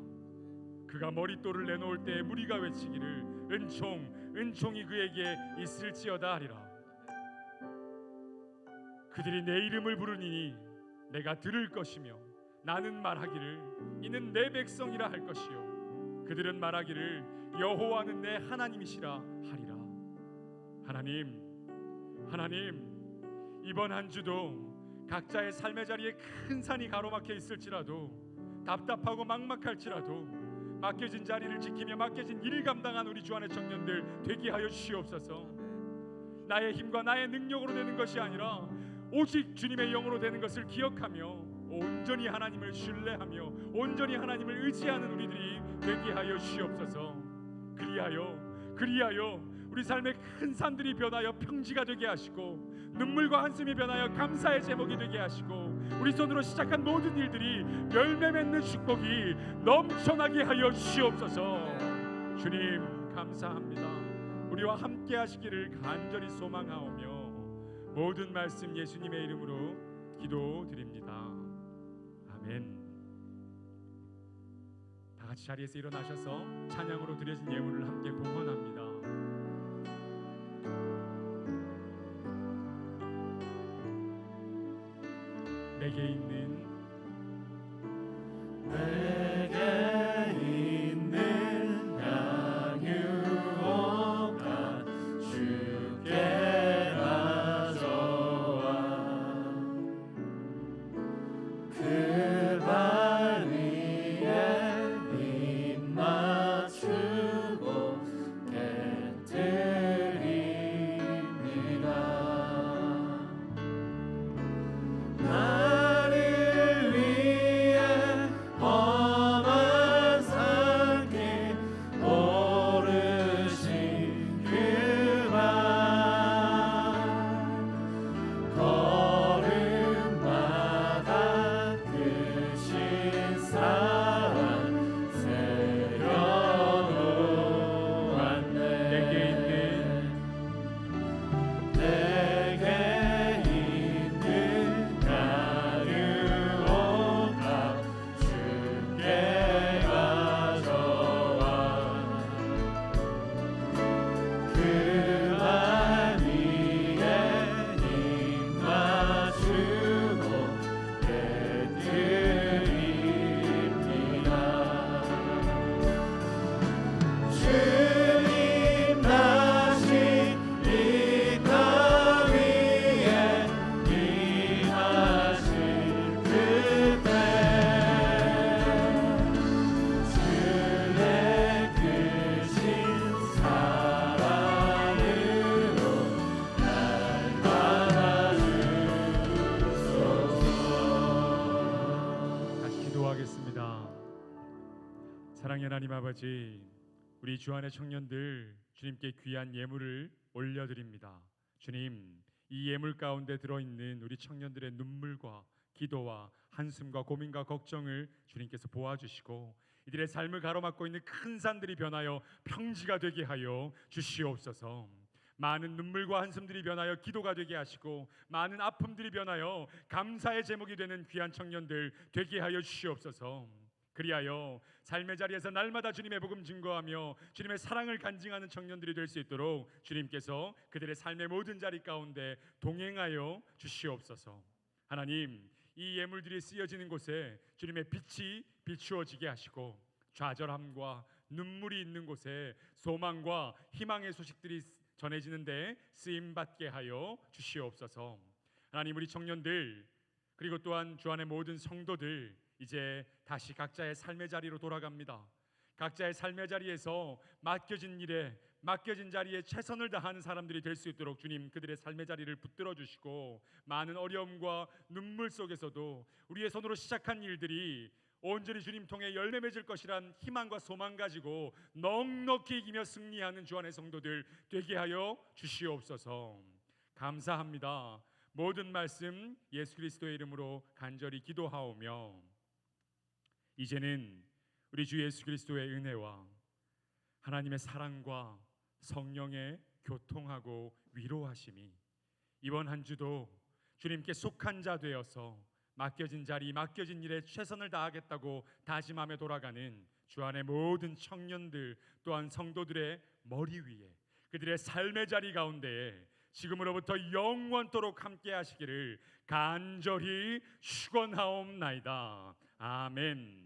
그가 머릿돌을 내놓을 때 무리가 외치기를 은총이 그에게 있을지어다 하리라. 그들이 내 이름을 부르니 내가 들을 것이며 나는 말하기를 이는 내 백성이라 할 것이요 그들은 말하기를 여호와는 내 하나님이시라 하리라. 하나님, 이번 한 주도 각자의 삶의 자리에 큰 산이 가로막혀 있을지라도 답답하고 막막할지라도 맡겨진 자리를 지키며 맡겨진 일을 감당한 우리 주 안의 청년들 되게 하여 주시옵소서. 나의 힘과 나의 능력으로 되는 것이 아니라 오직 주님의 영으로 되는 것을 기억하며 온전히 하나님을 신뢰하며 온전히 하나님을 의지하는 우리들이 되게 하여 주시옵소서. 그리하여 우리 삶의 큰 산들이 변하여 평지가 되게 하시고 눈물과 한숨이 변하여 감사의 제목이 되게 하시고 우리 손으로 시작한 모든 일들이 열매 맺는 축복이 넘쳐나게 하여 주시옵소서. 주님 감사합니다. 우리와 함께 하시기를 간절히 소망하오며 모든 말씀 예수님의 이름으로 기도드립니다. 아멘. 다 같이 자리에서 일어나셔서 찬양으로 드려진 예물을 함께 봉헌합니다. 내게 있는 양유업과 주께 가져와 그 발 위에 입 맞추고 깨뜨립니다. 사랑의 하나님 아버지, 우리 주안의 청년들 주님께 귀한 예물을 올려드립니다. 주님, 이 예물 가운데 들어있는 우리 청년들의 눈물과 기도와 한숨과 고민과 걱정을 주님께서 보아주시고 이들의 삶을 가로막고 있는 큰 산들이 변하여 평지가 되게 하여 주시옵소서. 많은 눈물과 한숨들이 변하여 기도가 되게 하시고 많은 아픔들이 변하여 감사의 제목이 되는 귀한 청년들 되게 하여 주시옵소서. 그리하여 삶의 자리에서 날마다 주님의 복음 증거하며 주님의 사랑을 간증하는 청년들이 될 수 있도록 주님께서 그들의 삶의 모든 자리 가운데 동행하여 주시옵소서. 하나님, 이 예물들이 쓰여지는 곳에 주님의 빛이 비추어지게 하시고 좌절함과 눈물이 있는 곳에 소망과 희망의 소식들이 전해지는데 쓰임받게 하여 주시옵소서. 하나님, 우리 청년들 그리고 또한 주 안의 모든 성도들 이제 다시 각자의 삶의 자리로 돌아갑니다. 각자의 삶의 자리에서 맡겨진 일에 맡겨진 자리에 최선을 다하는 사람들이 될 수 있도록 주님 그들의 삶의 자리를 붙들어 주시고 많은 어려움과 눈물 속에서도 우리의 손으로 시작한 일들이 온전히 주님 통해 열매 맺을 것이란 희망과 소망 가지고 넉넉히 이기며 승리하는 주 안의 성도들 되게 하여 주시옵소서. 감사합니다. 모든 말씀 예수 그리스도의 이름으로 간절히 기도하오며 이제는 우리 주 예수 그리스도의 은혜와 하나님의 사랑과 성령의 교통하고 위로하심이 이번 한 주도 주님께 속한 자 되어서 맡겨진 자리 맡겨진 일에 최선을 다하겠다고 다짐하며 돌아가는 주 안의 모든 청년들 또한 성도들의 머리 위에 그들의 삶의 자리 가운데에 지금으로부터 영원토록 함께 하시기를 간절히 축원하옵나이다. 아멘.